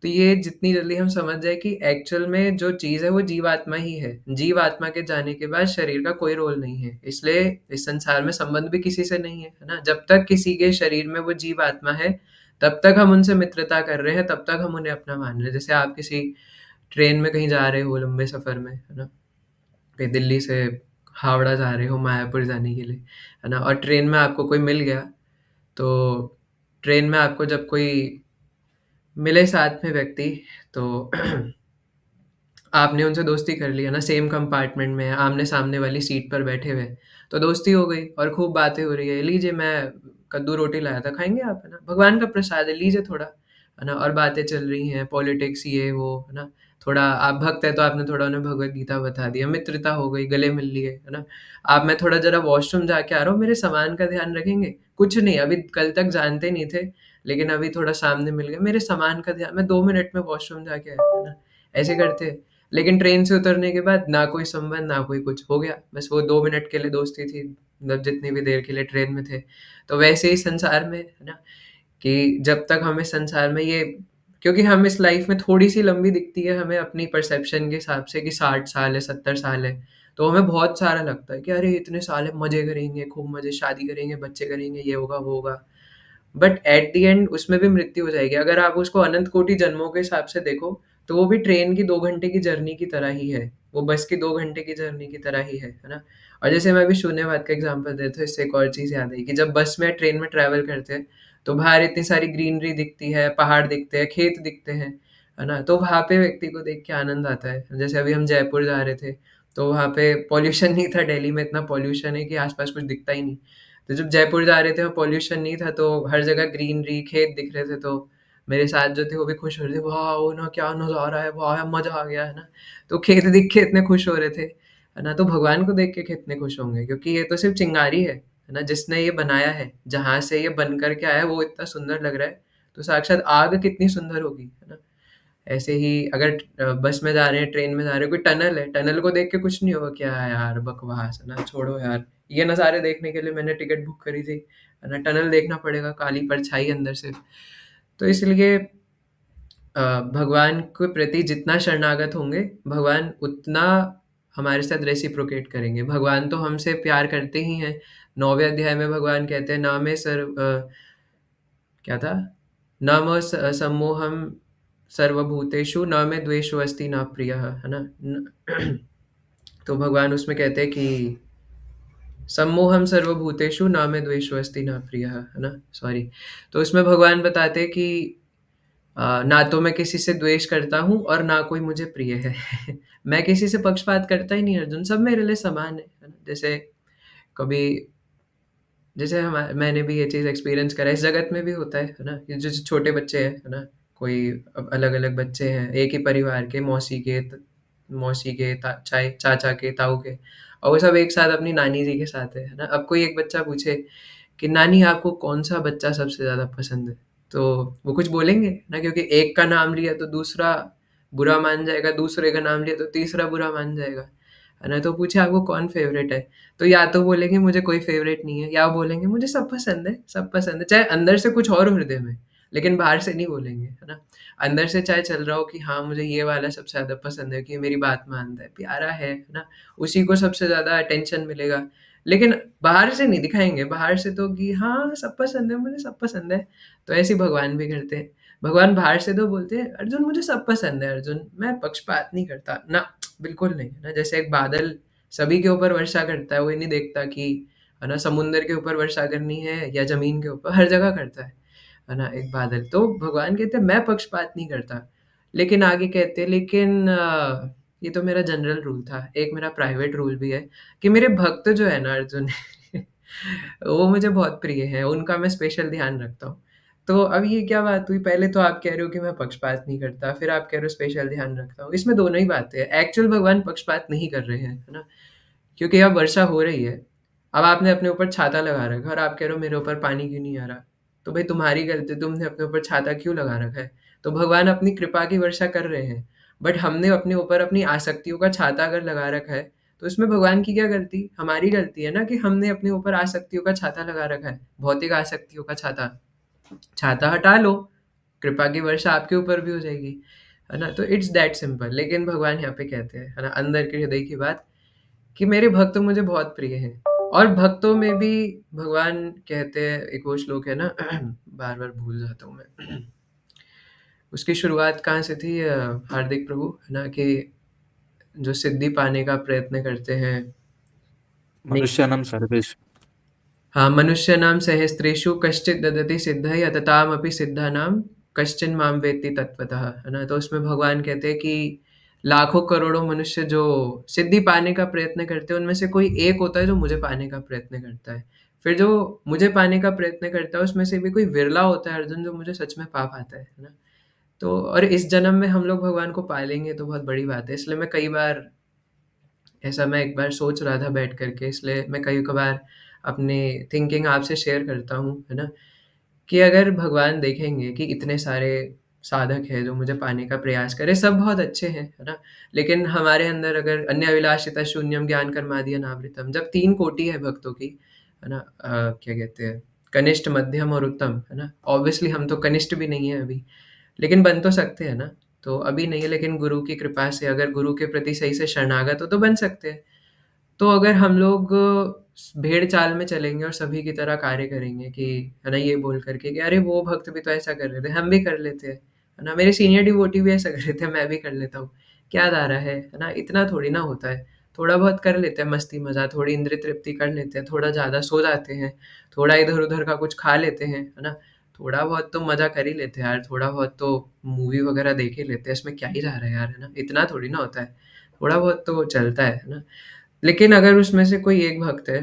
तो ये जितनी जल्दी हम समझ जाए कि एक्चुअल में जो चीज़ है वो जीवात्मा ही है। जीवात्मा के जाने के बाद शरीर का कोई रोल नहीं है। इसलिए इस संसार में संबंध भी किसी से नहीं है ना? जब तक किसी के शरीर में वो जीवात्मा है, तब तक हम उनसे मित्रता कर रहे हैं, तब तक हम उन्हें अपना मान रहे हैं। जैसे आप किसी ट्रेन में कहीं जा रहे हो लंबे सफ़र में, है ना? कहीं दिल्ली से हावड़ा जा रहे हो मायापुर जाने के लिए, है ना? और ट्रेन में आपको कोई मिल गया, तो ट्रेन में आपको जब कोई मिले साथ में व्यक्ति, तो आपने उनसे दोस्ती कर ली, है ना? सेम कंपार्टमेंट में, आमने-सामने वाली सीट पर बैठे हुए हैं, तो दोस्ती हो गई और खूब बातें हो रही है। लीजिए मैं कद्दू रोटी लाया था, खाएँगे आप? है ना? भगवान का प्रसाद है, लीजिए थोड़ा, है ना? और बातें चल रही हैं, पॉलिटिक्स ये वो, है ना? थोड़ा आप भक्त हैं तो आपने थोड़ा उन्हें भगवद गीता बता दिया, मित्रता हो गई, गले मिल लिए, है ना? आप मैं थोड़ा ज़रा वॉशरूम जाके आ रहा हूँ, मेरे सामान का ध्यान रखेंगे? कुछ नहीं, अभी कल तक जानते नहीं थे, लेकिन अभी थोड़ा सामने मिल गए, मेरे सामान का ध्यान, मैं 2 मिनट में वॉशरूम जाके आया, है ना? ऐसे करते हैं। लेकिन ट्रेन से उतरने के बाद ना कोई संबंध, ना कोई कुछ, हो गया। बस वो 2 मिनट के लिए दोस्ती थी, मतलब जितनी भी देर के लिए ट्रेन में थे। तो वैसे ही संसार में, है ना? कि जब तक हमें संसार में ये, क्योंकि हम इस लाइफ में थोड़ी-सी लंबी दिखती है हमें अपनी परसेप्शन के हिसाब से कि 60 साल है, 70 साल है, तो हमें बहुत सारा लगता है कि अरे! इतने साल है, मज़े करेंगे, खूब मज़े, शादी करेंगे, बच्चे करेंगे, ये होगा, वो होगा। बट एट द एंड उसमें भी मृत्यु हो जाएगी। अगर आप उसको अनंत कोटि जन्मों के हिसाब से देखो, तो वो भी ट्रेन की 2 घंटे की जर्नी की तरह ही है। वो बस की 2 घंटे की जर्नी की तरह ही है ना? और जैसे मैं अभी शून्यवाद का एग्ज़ाम्पल देता हूँ, इससे एक और चीज़ याद आई कि जब बस में, ट्रेन में ट्रैवल करते हैं, तो बाहर इतनी सारी ग्रीनरी दिखती है, पहाड़ दिखते हैं, खेत दिखते हैं, है ना? तो वहाँ पे व्यक्ति को देख के आनंद आता है। जैसे अभी हम जयपुर जा रहे थे, तो वहाँ पे पॉल्यूशन नहीं था, दिल्ली में इतना पॉल्यूशन है कि आस-पास कुछ दिखता ही नहीं। तो जब जयपुर जा रहे थे वहाँ पॉल्यूशन नहीं था, तो हर जगह ग्रीनरी, खेत दिख रहे थे, तो मेरे साथ जो थे वो भी खुश हो रहे थे, वाओ! ना क्या नज़ारा है, वाह! मज़ा आ गया, है ना? तो खेत दिख के इतने खुश हो रहे थे, है ना? तो भगवान को देख के कितने खुश होंगे, क्योंकि ये तो सिर्फ़ चिंगारी है ना? जिसने ये बनाया है, जहाँ से ये बन कर के आया है वो इतना सुंदर लग रहा है, तो साक्षात आग कितनी सुंदर होगी, है ना? ऐसे ही अगर बस में जा रहे हैं, ट्रेन में जा रहे हैं, कोई टनल है, टनल को देख के कुछ नहीं होगा, क्या है यार बकवास, है ना? छोड़ो यार, ये नज़ारे देखने के लिए मैंने टिकट बुक करी थी, है है ना? टनल देखना पड़ेगा, काली परछाई अंदर से। तो इसलिए भगवान के प्रति जितना शरणागत होंगे, भगवान उतना हमारे साथ रेसिप्रोकेट करेंगे। भगवान तो हमसे प्यार करते ही हैं। 9वें अध्याय में भगवान कहते हैं, "न मे क्या था? "न म स सम्मोहं सर्वभूतेषु, न मे द्वेषो अस्ति न प्रियः", है ना? तो भगवान उसमें कहते हैं कि सम्मोहम सर्वभूतेषु न मे द्वेषो अस्ति न प्रियः, है ना? सॉरी। तो उसमें भगवान बताते हैं कि ना तो मैं किसी से द्वेष करता हूँ और ना कोई मुझे प्रिय है। मैं किसी से पक्षपात करता ही नहीं अर्जुन, सब मेरे लिए समान है ना? कभी जैसे मैंने भी ये चीज़ एक्सपीरियंस करा है, इस जगत में भी होता है ना? ये जो छोटे बच्चे हैं, है ना? कोई अलग-अलग बच्चे हैं, एक ही परिवार के, मौसी के, चाचा के, ताऊ के, और वो सब एक साथ अपनी नानी जी के साथ है ना? अब कोई एक बच्चा पूछे कि नानी आपको कौन-सा बच्चा सबसे ज़्यादा पसंद है? तो वो कुछ बोलेंगे ना, क्योंकि एक का नाम लिया तो दूसरा बुरा मान जाएगा, दूसरे का नाम लिया तो तीसरा बुरा मान जाएगा, है ना? तो पूछे आपको कौन फ़ेवरेट है? तो या तो बोलेंगे मुझे कोई फ़ेवरेट नहीं है, या बोलेंगे मुझे सब पसंद है, सब पसंद है। चाहे अंदर से कुछ और हृदय में, लेकिन बाहर से नहीं बोलेंगे, है ना? अंदर से चाहे चल रहा हो कि हाँ, मुझे ये वाला सबसे ज़्यादा पसंद है, कि ये मेरी बात मानता है, प्यारा है ना? उसी को सबसे ज़्यादा अटेंशन मिलेगा। लेकिन बाहर से नहीं दिखाएँगे, बाहर से तो कि हाँ, सब पसंद है, मुझे सब पसंद है। तो ऐसे ही भगवान भी करते हैं। भगवान बाहर से तो बोलते हैं, "अर्जुन मुझे सब पसंद है अर्जुन, मैं पक्षपात नहीं करता।" ना, बिल्कुल नहीं, है ना? जैसे एक बादल सभी के ऊपर वर्षा करता है, वो ये नहीं देखता कि है ना, समुद्र के ऊपर वर्षा करनी है या ज़मीन के ऊपर, हर जगह करता है ना? एक बादल। तो भगवान कहते हैं मैं पक्षपात नहीं करता। लेकिन आगे कहते हैं, लेकिन ये तो मेरा जनरल रूल था, एक मेरा प्राइवेट रूल भी है कि मेरे भक्त जो है ना अर्जुन वो मुझे बहुत प्रिय हैं, उनका मैं स्पेशल ध्यान रखता हूँ। तो अब ये क्या बात हुई? पहले तो आप कह रहे हो कि मैं पक्षपात नहीं करता, फिर आप कह रहे हो स्पेशल ध्यान रखता हूँ। इसमें दोनों ही बातें हैं। एक्चुअल भगवान पक्षपात नहीं कर रहे हैं, है ना? क्योंकि अब वर्षा हो रही है। अब आपने अपने ऊपर छाता लगा रखा है और आप कह रहे हो मेरे ऊपर पानी क्यों नहीं आ रहा? तो भाई तुम्हारी गलती, तुमने अपने ऊपर छाता क्यों लगा रखा है? तो भगवान अपनी कृपा की वर्षा कर रहे हैं। बट हमने अपने ऊपर अपनी आसक्तियों का छाता अगर लगा रखा है, तो इसमें भगवान की क्या गलती? हमारी गलती है ना, कि हमने अपने ऊपर आसक्तियों का छाता लगा रखा है, भौतिक आसक्तियों का छाता। छाता हटा लो, कृपा की वर्षा आपके ऊपर भी हो जाएगी, है ना? तो इट्स दैट सिंपल। लेकिन भगवान यहाँ पे कहते हैं, है ना, अंदर के हृदय की बात, कि मेरे भक्त मुझे बहुत प्रिय हैं। और भक्तों में भी भगवान कहते हैं, एक वो श्लोक है ना, बार-बार भूल जाता हूँ मैं। उसकी शुरुआत कहाँ से थी हार्दिक प्रभु, है ना, कि जो सिद्धि पाने का प्रयत्न करते हैं। नहीं, मनुष्याणां सर्वेषु हाँ, मनुष्याणां सहस्रेषु कश्चित् ददति सिद्धये यततामपि सिद्धानां कश्चिन् मां वेत्ति तत्त्वतः, है ना? तो उसमें भगवान कहते हैं कि लाखों करोड़ों मनुष्य जो सिद्धि पाने का प्रयत्न करते हैं, उनमें से कोई एक होता है जो मुझे पाने का प्रयत्न करता है। फिर जो मुझे पाने का प्रयत्न करता है, उसमें से भी कोई विरला होता है अर्जुन, जो मुझे सच में पा पाता है ना? तो और इस जन्म में हम लोग भगवान को पा लेंगे तो बहुत बड़ी बात है। इसलिए मैं कई बार ऐसा मैं एक बार सोच रहा था बैठ कर के, इसलिए मैं कई-कभार अपनी थिंकिंग आपसे शेयर करता हूँ, है ना? कि अगर भगवान देखेंगे कि इतने सारे साधक हैं जो मुझे पाने का प्रयास कर रहे हैं, सब बहुत अच्छे हैं, है ना? लेकिन हमारे अंदर अगर अन्यभिलाषितः शून्यम ज्ञान कर्मादि अनावृतम, जब 3 कोटि है भक्तों की, है ना? क्या कहते हैं? कनिष्ठ, मध्यम और उत्तम, है ना? ऑब्वियसली हम तो कनिष्ठ भी नहीं है अभी, लेकिन बन तो सकते हैं ना? तो अभी नहीं है, लेकिन गुरु की कृपा से अगर गुरु के प्रति सही से शरणागत हो तो बन सकते हैं। तो अगर हम लोग भेड़ चाल में चलेंगे और सभी की तरह कार्य करेंगे कि, है ना, ये बोल करके कि अरे वो भक्त भी तो ऐसा कर रहे थे, हम भी कर लेते हैं, है ना? मेरे सीनियर डिवोटी भी ऐसा कर रहे थे, मैं भी कर लेता हूँ। क्या दारा है ना? इतना थोड़ी ना होता है। थोड़ा बहुत कर लेते हैं मस्ती मज़ाक, थोड़ी इंद्रिय तृप्ति कर लेते हैं, थोड़ा ज़्यादा सो जाते हैं, थोड़ा इधर-उधर का कुछ खा लेते हैं, है ना? थोड़ा बहुत तो मज़ा कर ही लेते हैं यार, थोड़ा बहुत तो मूवी वगैरह देख ही लेते हैं, इसमें क्या ही जा रहा है यार, है ना? इतना थोड़ी ना होता है। थोड़ा बहुत तो चलता है ना? लेकिन अगर उसमें से कोई एक भक्त है,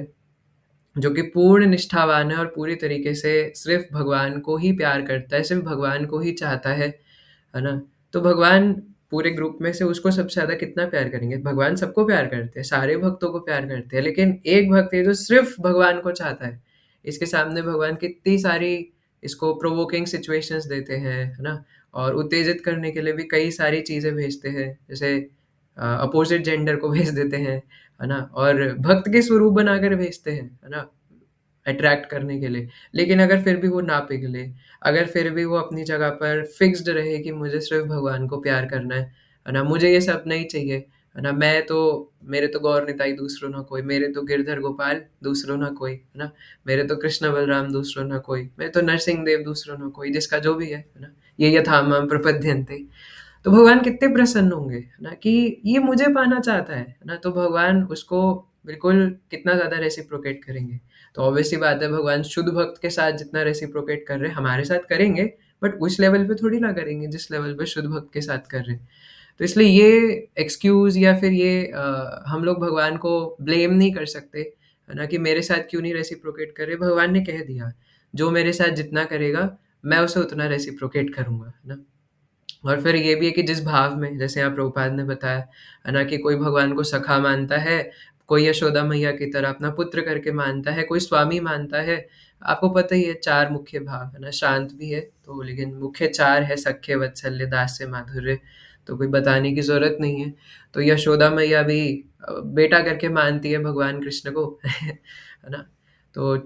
जो कि पूर्ण निष्ठावान है और पूरी तरीके से सिर्फ़ भगवान को ही प्यार करता है, सिर्फ़ भगवान को ही चाहता है ना? तो भगवान पूरे ग्रुप में से उसको सबसे ज़्यादा कितना प्यार करेंगे? भगवान सबको प्यार करते हैं, सारे भक्तों को प्यार करते हैं, लेकिन एक भक्त है जो सिर्फ़ भगवान को चाहता है। इसके सामने भगवान कितनी सारी इसको प्रोवोकिंग सिचुएशंस देते हैं, है ना? और उत्तेजित करने के लिए भी कई सारी चीज़ें भेजते हैं, जैसे अपोज़िट जेंडर को भेज देते हैं, है ना? और भक्त के स्वरूप बनाकर भेजते हैं, है ना? अट्रैक्ट करने के लिए। लेकिन अगर फिर भी वो ना पिघले, अगर फिर भी वो अपनी जगह पर फिक्स्ड रहे कि मुझे सिर्फ़ भगवान को प्यार करना है ना? मुझे ये सब नहीं चाहिए, है ना? मेरे तो गौर निताई दूसरो ना कोई, मेरे तो गिरधर गोपाल दूसरो ना कोई, है ना? मेरे तो कृष्ण बलराम दूसरो ना कोई, मेरे तो नरसिंह देव दूसरो ना कोई, जिसका जो भी है ना? ये यथा माम प्रपद्यन्ते। तो भगवान कितने प्रसन्न होंगे, है ना? कि ये मुझे पाना चाहता है ना? तो भगवान उसको बिल्कुल कितना ज़्यादा रेसिप्रोकेट करेंगे। तो ऑब्वियस सी बात है भगवान शुद्ध भक्त के साथ जितना रेसिप्रोकेट कर रहे हैं, हमारे साथ करेंगे, बट उस लेवल पे थोड़ी ना करेंगे जिस लेवल पे शुद्ध भक्त के साथ कर रहे हैं। तो इसलिए ये एक्सक्यूज़ या फिर हम लोग भगवान को ब्लेम नहीं कर सकते, है ना? कि मेरे साथ क्यों नहीं रेसिप्रोकेट कर रहे? भगवान ने कह दिया, जो मेरे साथ जितना करेगा, मैं उसे उतना रेसिप्रोकेट करूँगा, है ना? और फिर ये भी है कि जिस भाव में, जैसे यहाँ प्रभुपाद ने बताया, है ना? कि कोई भगवान को सखा मानता है, कोई यशोदा मैया की तरह अपना पुत्र करके मानता है, कोई स्वामी मानता है। आपको पता ही है 4 मुख्य भाव, है ना? शांत भी है, तो लेकिन मुख्य 4 है सख्य, वात्सल्य, दास्य, माधुर्य, तो कोई बताने की ज़रूरत नहीं है। तो यशोदा मैया भी बेटा करके मानती है भगवान कृष्ण को, है ना? तो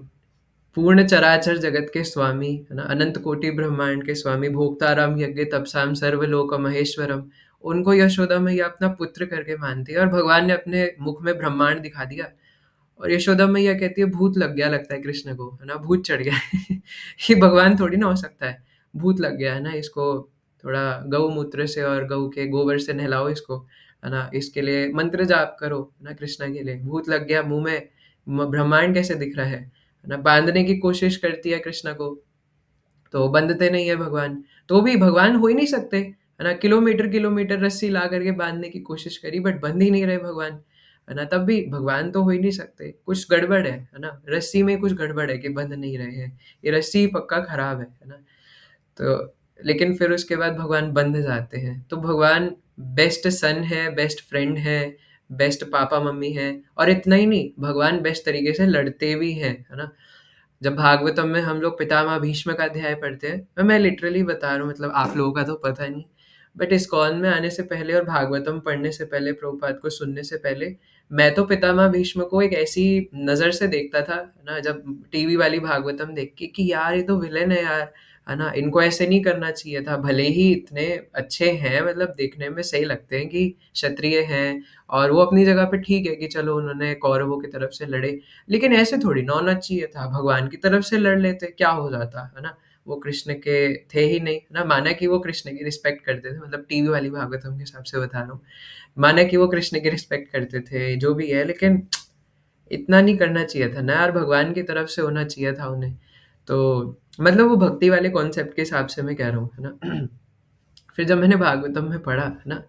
पूर्ण चराचर जगत के स्वामी, है ना? अनंत कोटि ब्रह्मांड के स्वामी, भोक्ताराम यज्ञ तपसाम सर्वलोक महेश्वरम, उनको यशोदा मैया अपना पुत्र करके मानती है और भगवान ने अपने मुख में ब्रह्मांड दिखा दिया। और यशोदा मैया कहती है भूत लग गया लगता है कृष्ण को, है ना? भूत चढ़ गया है। ये भगवान थोड़ी ना हो सकता है। भूत लग गया है ना, इसको थोड़ा गौमूत्र से और गऊ के गोबर से नहलाओ इसको, है ना? इसके लिए मंत्र जाप करो, है ना? कृष्णा के लिए। भूत लग गया मुँह में, ब्रह्मांड कैसे दिख रहा है ना? बाँधने की कोशिश करती है कृष्णा को, तो बंधते नहीं है भगवान। तो भी भगवान हो ही नहीं सकते, है ना? किलोमीटर-किलोमीटर रस्सी ला करके बाँधने की कोशिश करी बट बंध ही नहीं रहे भगवान, है ना? तब भी भगवान तो हो ही नहीं सकते, कुछ गड़बड़ है ना? रस्सी में कुछ गड़बड़ है कि बंध नहीं रहे हैं। ये रस्सी पक्का खराब है ना? तो लेकिन फिर उसके बाद भगवान बंध जाते हैं। तो भगवान बेस्ट सन है, बेस्ट फ्रेंड है, बेस्ट पापा-मम्मी हैं और इतना ही नहीं, भगवान बेस्ट तरीके से लड़ते भी हैं, है ना? जब भागवतम में हम लोग पितामह भीष्म का अध्याय पढ़ते हैं, मैं लिटरली बता रहा हूँ, मतलब आप लोगों का तो पता नहीं, बट इस्कॉन में आने से पहले और भागवतम पढ़ने से पहले, प्रभुपाद को सुनने से पहले, मैं तो पितामह भीष्म को एक ऐसी नज़र से देखता था ना, जब टीवी वाली भागवतम देख के कि यार ये तो विलेन है ना? इनको ऐसे नहीं करना चाहिए था। भले ही इतने अच्छे हैं, मतलब देखने में सही लगते हैं कि क्षत्रिय हैं और वो अपनी जगह पे ठीक है कि चलो उन्होंने कौरवों की तरफ से लड़े, लेकिन ऐसे थोड़ी ना होना चाहिए था, भगवान की तरफ से लड़ लेते, क्या हो जाता, है ना? वो कृष्ण के थे ही नहीं, है ना? माना कि वो कृष्ण की रिस्पेक्ट करते थे, मतलब टीवी वाली भागवतम के हिसाब से बता रहा हूँ। माना कि वो कृष्ण की रिस्पेक्ट करते थे, जो भी है, लेकिन इतना नहीं करना चाहिए था ना यार, भगवान की तरफ से होना चाहिए था उन्हें। तो मतलब वो भक्ति वाले कॉन्सेप्ट के हिसाब से मैं कह रहा हूँ, है ना? फिर जब मैंने भागवतम में पढ़ा, है ना?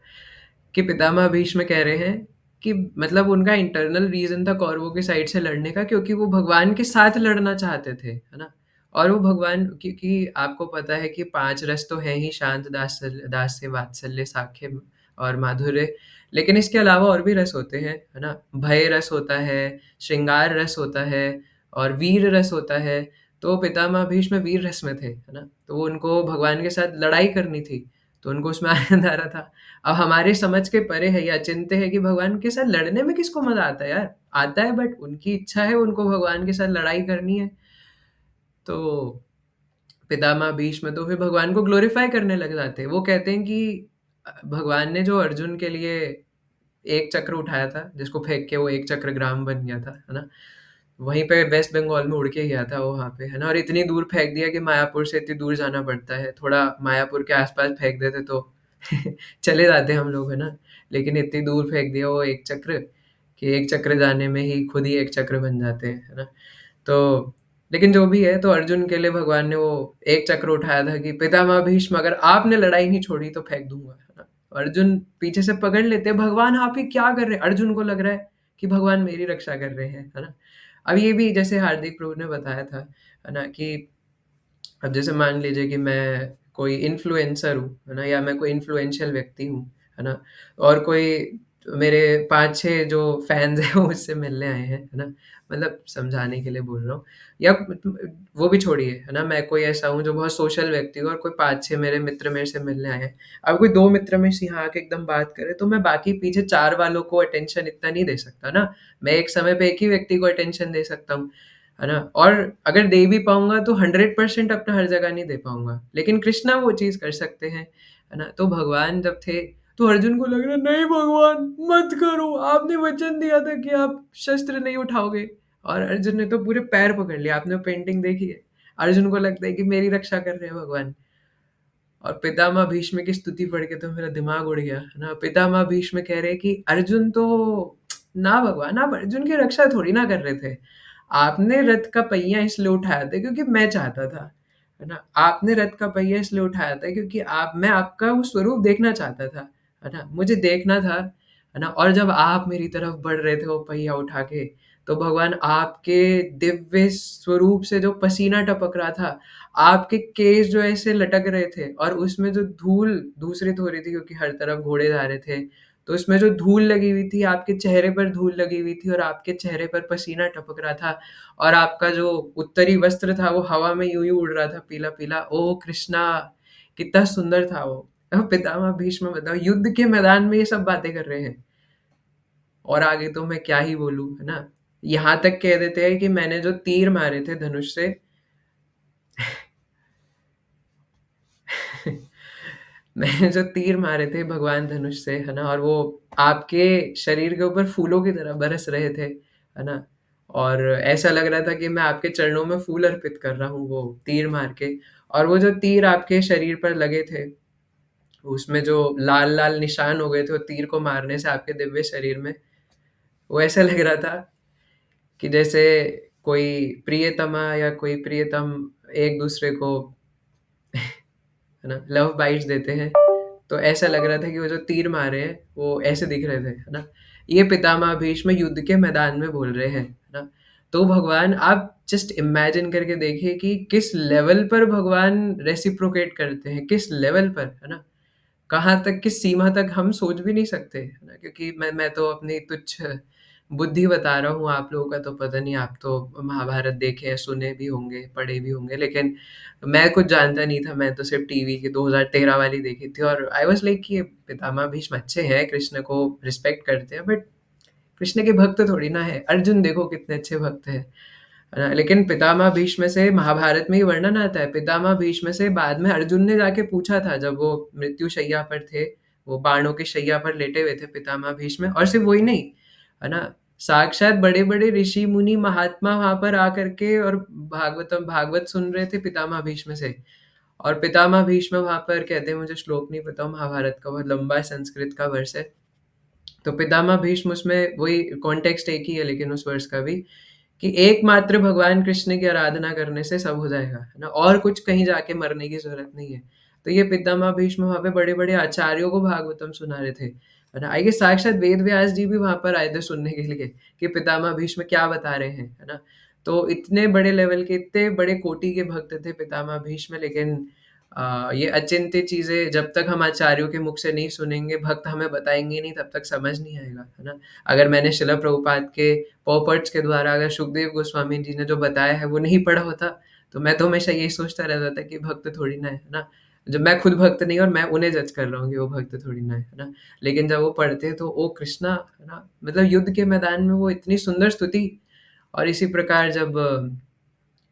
कि पितामह भीष्म कह रहे हैं कि मतलब उनका इंटरनल रीज़न था कौरवों की साइड से लड़ने का, क्योंकि वो भगवान के साथ लड़ना चाहते थे, है ना? और वो भगवान, क्योंकि आपको पता है कि 5 रस तो हैं ही, शांत, दास्य, वात्सल्य, साख्य और माधुर्य। लेकिन इसके अलावा और भी रस होते हैं, है ना? भय रस होता है, श्रृंगार रस होता है और वीर रस होता है। तो पितामह भीष्म वीर रस में थे, है ना? तो वो उनको भगवान के साथ लड़ाई करनी थी, तो उनको उसमें आनंद आ रहा था। अब हमारे समझ के परे है, ये अचिंत्य है कि भगवान के साथ लड़ने में किसको मज़ा आता है यार? आता है, बट उनकी इच्छा है, उनको भगवान के साथ लड़ाई करनी है। तो पितामह भीष्म तो फिर भगवान को ग्लोरीफाई करने लग जाते हैं। वो कहते हैं कि भगवान ने जो अर्जुन के लिए एक चक्र उठाया था, जिसको फेंक के वो एक चक्र ग्राम बन गया था, है ना? वहीं पे वेस्ट बंगाल में उड़ के गया था वो, वहाँ पे, है ना? और इतनी दूर फेंक दिया कि मायापुर से इतनी दूर जाना पड़ता है। थोड़ा मायापुर के आस-पास फेंक देते तो चले जाते हम लोग, है ना? लेकिन इतनी दूर फेंक दिया वो एक चक्र, कि एक चक्र जाने में ही खुद ही एक चक्र बन जाते हैं, है ना? तो लेकिन जो भी है, तो अर्जुन के लिए भगवान ने वो एक चक्र उठाया था कि पितामह भीष्म, अगर आपने लड़ाई नहीं छोड़ी तो फेंक दूँगा, है ना? अर्जुन पीछे से पकड़ लेते हैं, भगवान आप ये क्या कर रहे हैं? अर्जुन को लग रहा है कि भगवान मेरी रक्षा कर रहे हैं, है ना? अब ये भी जैसे हार्दिक प्रभु ने बताया था, है ना? कि अब जैसे मान लीजिए कि मैं कोई इन्फ्लुएंसर हूँ, है ना? या मैं कोई इन्फ्लुएंशियल व्यक्ति हूँ, है ना? और कोई मेरे 5-6 जो फैन्स हैं वो मुझसे मिलने आए हैं, है ना? मतलब समझाने के लिए बोल रहा हूँ। या वो भी छोड़िए, है ना? मैं कोई ऐसा हूँ जो बहुत सोशल व्यक्ति हूँ और कोई 5-6 मेरे मित्र मेरे से मिलने आए हैं। अब कोई 2 मित्र में से यहाँ आके एकदम बात करे, तो मैं बाकी पीछे 4 वालों को अटेंशन इतना नहीं दे सकता ना। मैं एक समय पे एक ही व्यक्ति को अटेंशन दे सकता हूँ, है ना? और अगर दे भी पाऊँगा तो 100% अपना हर जगह नहीं दे पाऊँगा, लेकिन कृष्णा वो चीज़ कर सकते हैं, है ना? तो भगवान जब थे, तो अर्जुन को लग रहा है, नहीं भगवान मत करो, आपने वचन दिया था कि आप शस्त्र नहीं उठाओगे। और अर्जुन ने तो पूरे पैर पकड़ लिया, आपने पेंटिंग देखी है? अर्जुन को लगता है कि मेरी रक्षा कर रहे हैं भगवान। और पितामह भीष्म की स्तुति पढ़ के तो मेरा दिमाग उड़ गया, है ना? पितामह भीष्म कह रहे हैं कि अर्जुन तो ना भगवान, आप अर्जुन की रक्षा थोड़ी ना कर रहे थे। आपने रथ का पहिया इसलिए उठाया था क्योंकि मैं चाहता था, है ना? आपने रथ का पहिया इसलिए उठाया था क्योंकि मैं आपका वो स्वरूप देखना चाहता था, है ना? मुझे देखना था, है ना? और जब आप मेरी तरफ बढ़ रहे थे वो पहिया उठा के, तो भगवान आपके दिव्य स्वरूप से जो पसीना टपक रहा था, आपके केस जो ऐसे लटक रहे थे और उसमें जो धूल दूसरित हो रही थी क्योंकि हर तरफ घोड़े जा रहे थे, तो उसमें जो धूल लगी हुई थी, आपके चेहरे पर धूल लगी हुई थी और आपके चेहरे पर पसीना टपक रहा था और आपका जो उत्तरी वस्त्र था वो हवा में यूं ही उड़ रहा था पीला-पीला। ओह कृष्णा! कितना सुंदर था वो। अब पितामह भीष्म बताओ युद्ध के मैदान में ये सब बातें कर रहे हैं। और आगे तो मैं क्या ही बोलूँ, है ना? यहाँ तक कह देते हैं कि मैंने जो तीर मारे थे धनुष से मैंने जो तीर मारे थे भगवान धनुष से, है ना? और वो आपके शरीर के ऊपर फूलों की तरह बरस रहे थे, है ना? और ऐसा लग रहा था कि मैं आपके चरणों में फूल अर्पित कर रहा हूँ वो तीर मार के। और वो जो तीर आपके शरीर पर लगे थे, उसमें जो लाल-लाल निशान हो गए थे वो तीर को मारने से आपके दिव्य शरीर में, वो ऐसा लग रहा था कि जैसे कोई प्रियतमा या कोई प्रियतम एक-दूसरे को है ना लव बाइट्स देते हैं, तो ऐसा लग रहा था कि वो जो तीर मारे हैं वो ऐसे दिख रहे थे, है ना? ये पितामह भीष्म युद्ध के मैदान में बोल रहे हैं, है ना? तो भगवान आप जस्ट इमेजिन करके देखिए कि किस लेवल पर भगवान रेसिप्रोकेट करते हैं, किस लेवल पर, है ना? कहाँ तक, किस सीमा तक हम सोच भी नहीं सकते, है ना? क्योंकि मैं तो अपनी तुच्छ बुद्धि बता रहा हूँ, आप लोगों का तो पता नहीं, आप तो महाभारत देखे हैं, सुने भी होंगे, पढ़े भी होंगे, लेकिन मैं कुछ जानता नहीं था, मैं तो सिर्फ़ टीवी की 2013 वाली देखी थी और आई वाज़ लाइक कि ये पितामह भीष्म अच्छे हैं, कृष्ण को रिस्पेक्ट करते हैं, बट कृष्ण के भक्त थोड़ी ना है। अर्जुन देखो कितने अच्छे भक्त हैं, है ना? लेकिन पितामह भीष्म से महाभारत में ही वर्णन आता है, पितामह भीष्म से बाद में अर्जुन ने जाके पूछा था जब वो मृत्यु शैया पर थे, वो बाणों की शैया पर लेटे हुए थे पितामह भीष्म, और सिर्फ़ वही नहीं, है ना? साक्षात बड़े-बड़े ऋषि मुनि महात्मा वहाँ पर आकर के और भागवत सुन रहे थे पितामह भीष्म से। और पितामह भीष्म वहाँ पर कहते हैं, मुझे श्लोक नहीं पता महाभारत का, बहुत लंबा है, संस्कृत का वर्ष है। तो पितामह भीष्म, उसमें वही कॉन्टेक्स्ट एक ही है लेकिन उस वर्ष का भी, कि एकमात्र भगवान कृष्ण की आराधना करने से सब हो जाएगा, है ना? और कुछ कहीं जाके मरने की ज़रूरत नहीं है। तो ये पितामह भीष्म वहाँ पे बड़े-बड़े आचार्यों को भागवतम सुना रहे थे, है ना? आई गेस साक्षात वेद व्यास जी भी वहाँ पर आए थे सुनने के लिए कि पितामह भीष्म क्या बता रहे हैं, है ना? तो इतने बड़े लेवल के, इतने बड़े कोटि के भक्त थे पितामह भीष्म, लेकिन ये अचिंत्य चीज़ें जब तक हम आचार्यों के मुख से नहीं सुनेंगे, भक्त हमें बताएँगे नहीं, तब तक समझ नहीं आएगा, है ना? अगर मैंने शिला प्रभुपाद के पॉपर्ट्स के द्वारा अगर सुखदेव गोस्वामी जी ने जो बताया है वो नहीं पढ़ा होता, तो मैं तो हमेशा यही सोचता रहता था कि भक्त थोड़ी ना है ना? जब मैं खुद भक्त नहीं और मैं उन्हें जज कर रहा हूँ कि वो भक्त थोड़ी ना है ना? लेकिन जब वो पढ़ते हैं तो ओ कृष्णा, है ना? मतलब युद्ध के मैदान में वो इतनी सुंदर स्तुति। और इसी प्रकार जब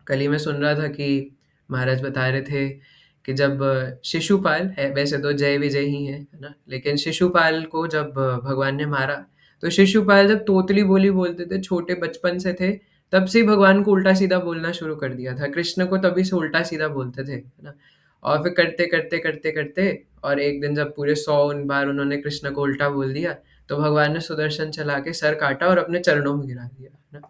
कल ही मैं सुन रहा था कि महाराज बता रहे थे कि जब शिशुपाल है, वैसे तो जय विजय ही है ना? लेकिन शिशुपाल को जब भगवान ने मारा, तो शिशुपाल जब तोतली बोली बोलते थे, छोटे बचपन से थे, तब से ही भगवान को उल्टा-सीधा बोलना शुरू कर दिया था। कृष्ण को तभी से उल्टा-सीधा बोलते थे, है ना? और फिर करते और एक दिन जब पूरे 100 बार उन्होंने कृष्ण को उल्टा बोल दिया, तो भगवान ने सुदर्शन चला के सर काटा और अपने चरणों में गिरा दिया, है ना?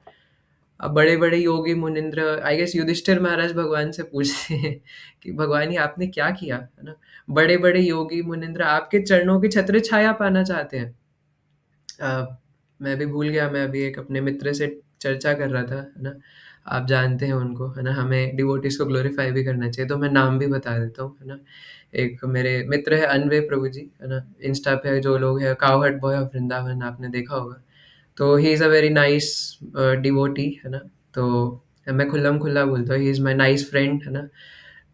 अब बड़े-बड़े योगी मुनिंद्र, आई गेस युधिष्ठिर महाराज भगवान से पूछते हैं कि भगवान ये आपने क्या किया? है ना? बड़े-बड़े योगी मुनिंद्र आपके चरणों की छत्र छाया पाना चाहते हैं। मैं भी भूल गया, मैं अभी एक अपने मित्र से चर्चा कर रहा था, है ना? आप जानते हैं उनको, है ना? हमें डिवोटीज़ को ग्लोरीफाई भी करना चाहिए, तो मैं नाम भी बता देता हूँ, है ना? एक मेरे मित्र है अन्वय प्रभु जी, है ना? इंस्टा पे जो लोग हैं, कावहट बॉय ऑफ वृंदावन आपने देखा होगा। तो he is a very nice devotee, है ना? तो मैं खुल्लम-खुल्ला बोलता हूँ, he is my nice friend, है ना?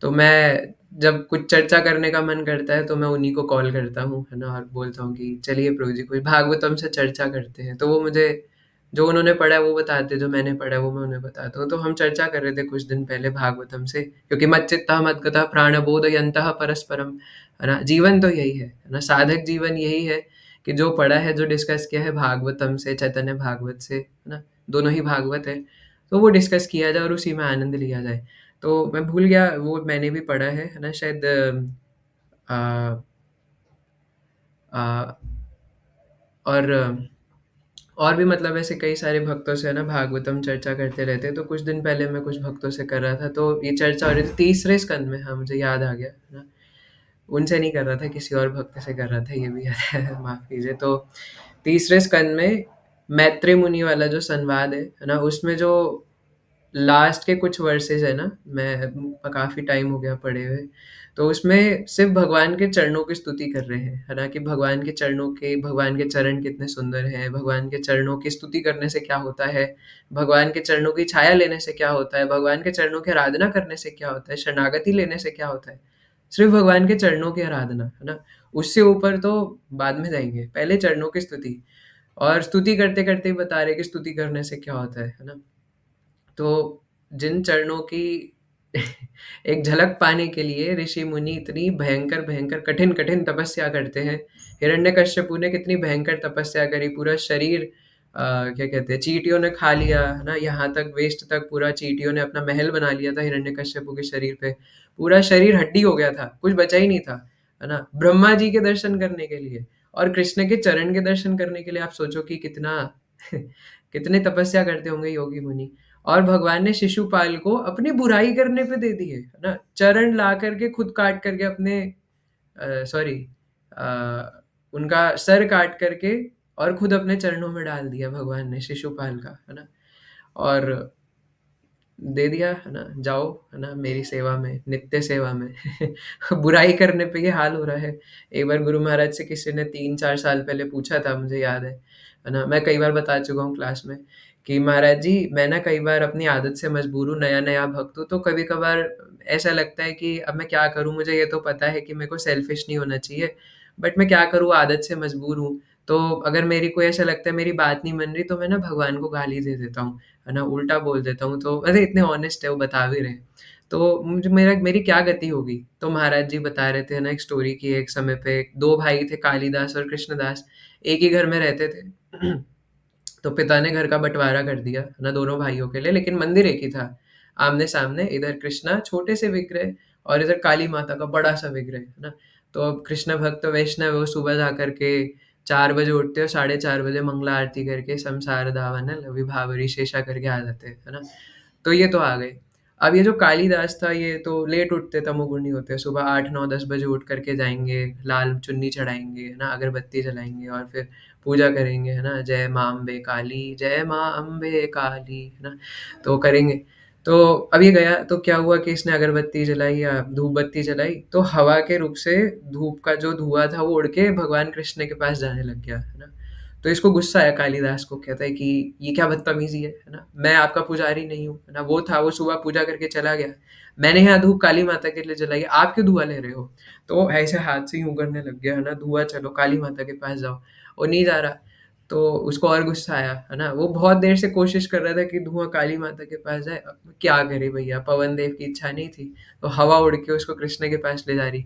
तो मैं जब कुछ चर्चा करने का मन करता है, तो मैं उन्हीं को कॉल करता हूँ, है ना? और बोलता हूँ कि चलिए प्रभु जी कोई भागवतम से चर्चा करते हैं। तो वो मुझे जो उन्होंने पढ़ा है वो बताते, जो मैंने पढ़ा है वो मैं उन्हें बताता हूँ। तो हम चर्चा कर रहे थे कुछ दिन पहले भागवतम से, क्योंकि मच्चित्तः मद्गतः प्राणबोधयन्तः परस्परम, है ना? जीवन तो यही है ना? साधक जीवन यही है कि जो पढ़ा है, जो डिस्कस किया है भागवतम से, चैतन्य भागवत से, है ना? दोनों ही भागवत है, तो वो डिस्कस किया जाए और उसी में आनंद लिया जाए। तो मैं भूल गया, वो मैंने भी पढ़ा है ना? शायद अ, अ, और और भी मतलब ऐसे कई सारे भक्तों से है ना भागवतम चर्चा करते रहते हैं। तो कुछ दिन पहले मैं कुछ भक्तों से कर रहा था, तो ये चर्चा हो रही थी तीसरे स्कंद में। हाँ, मुझे याद आ गया, है ना? उनसे नहीं कर रहा था, किसी और भक्त से कर रहा था, ये भी याद है। माफ कीजिए। तो तीसरे स्कंद में मैत्री मुनि वाला जो संवाद है ना, उसमें जो लास्ट के कुछ वर्सेस है ना, मैं काफ़ी टाइम हो गया पढ़े हुए, तो उसमें सिर्फ भगवान के चरणों की स्तुति कर रहे हैं, है ना? कि भगवान के चरण कितने सुंदर हैं, भगवान के चरणों की स्तुति करने से क्या होता है, भगवान के चरणों की छाया लेने से क्या होता है, भगवान के चरणों की आराधना करने से क्या होता है, शरणागति लेने से क्या होता है। सिर्फ भगवान के चरणों की आराधना, है ना? उससे ऊपर तो बाद में जाएँगे, पहले चरणों की स्तुति। और स्तुति करते-करते ही बता रहे कि स्तुति करने से क्या होता है ना? तो जिन चरणों की एक झलक पाने के लिए ऋषि मुनि इतनी भयंकर भयंकर कठिन कठिन तपस्या करते हैं। हिरण्यकश्यपु ने कितनी भयंकर तपस्या करी, पूरा शरीर क्या कहते हैं, चींटियों ने खा लिया, है ना? यहाँ तक वेस्ट तक पूरा चींटियों ने अपना महल बना लिया था हिरण्यकश्यपु के शरीर पे। पूरा शरीर हड्डी हो गया था, कुछ बचा ही नहीं था, है ना? ब्रह्मा जी के दर्शन करने के लिए और कृष्ण के चरण के दर्शन करने के लिए आप सोचो कि कितना कितने तपस्या करते होंगे योगी मुनि। और भगवान ने शिशुपाल को अपनी बुराई करने पे दे दी है ना? चरण ला करके खुद काट करके अपने सॉरी उनका सर काट करके और खुद अपने चरणों में डाल दिया भगवान ने शिशुपाल का, है ना? और दे दिया, है ना? जाओ, है ना? मेरी सेवा में, नित्य सेवा में। बुराई करने पे ये हाल हो रहा है। एक बार गुरु महाराज से किसी ने 3-4 साल पहले पूछा था, मुझे याद है ना? मैं कई बार बता चुका हूँ क्लास में कि महाराज जी, मैं ना कई बार अपनी आदत से मजबूर हूँ, नया-नया भक्त हूँ, तो कभी-कभार ऐसा लगता है कि अब मैं क्या करूँ? मुझे ये तो पता है कि मेरे को सेल्फिश नहीं होना चाहिए, बट मैं क्या करूँ? आदत से मजबूर हूँ। तो अगर मेरी कोई ऐसा लगता है मेरी बात नहीं मन रही, तो मैं ना भगवान को गाली दे देता हूँ, है ना? उल्टा बोल देता हूँ। तो अरे इतने ऑनेस्ट है, वो बता भी रहे हैं। तो मुझे मेरी क्या गति होगी? तो महाराज जी बता रहे थे ना एक स्टोरी की, एक समय पे 2 भाई थे, कालिदास और कृष्णदास, एक ही घर में रहते थे। तो पिता ने घर का बँटवारा कर दिया, है ना, दोनों भाइयों के लिए, लेकिन मंदिर एक ही था, आमने-सामने। इधर कृष्णा छोटे से विग्रह और इधर काली माता का बड़ा-सा विग्रह, है ना? तो अब कृष्ण भक्त वैष्णव है, वो सुबह जा कर के 4 बजे उठते हैं और 4:30 बजे मंगला आरती करके संसार दावानल विभावरी शेषा करके आ जाते हैं, है ना? तो ये तो आ गए। अब ये जो कालिदास था, ये तो लेट उठते, तमोगुणी होते, सुबह 8, 9, 10 बजे उठ कर के जाएँगे, लाल चुन्नी चढ़ाएँगे, है ना, अगरबत्ती जलाएँगे और फिर पूजा करेंगे, है ना, जय माँ अम्बे काली, जय माँ अम्बे काली, है ना, तो करेंगे। तो अब ये गया, तो क्या हुआ कि इसने अगरबत्ती जलाई या धूप बत्ती जलाई, तो हवा के रुख से धूप का जो धुआं था वो उड़ के भगवान कृष्ण के पास जाने लग गया, है ना। तो इसको गुस्सा आया कालिदास को, कहता है कि ये क्या बदतमीजी है ना, मैं आपका पुजारी नहीं हूँ, है ना। वो था, वो सुबह पूजा करके चला गया, मैंने यहाँ धूप काली माता के लिए जलाई, आप क्यों धुआं ले रहे हो? तो ऐसे हाथ से यूं करने लग गया, है ना, धुआं चलो काली माता के पास जाओ, वो नहीं जा रहा। तो उसको और गुस्सा आया, है ना, वो बहुत देर से कोशिश कर रहा था कि धुआं काली माता के पास जाए, अब क्या करे भैया, पवन देव की इच्छा नहीं थी, तो हवा उड़ के उसको कृष्ण के पास ले जा रही।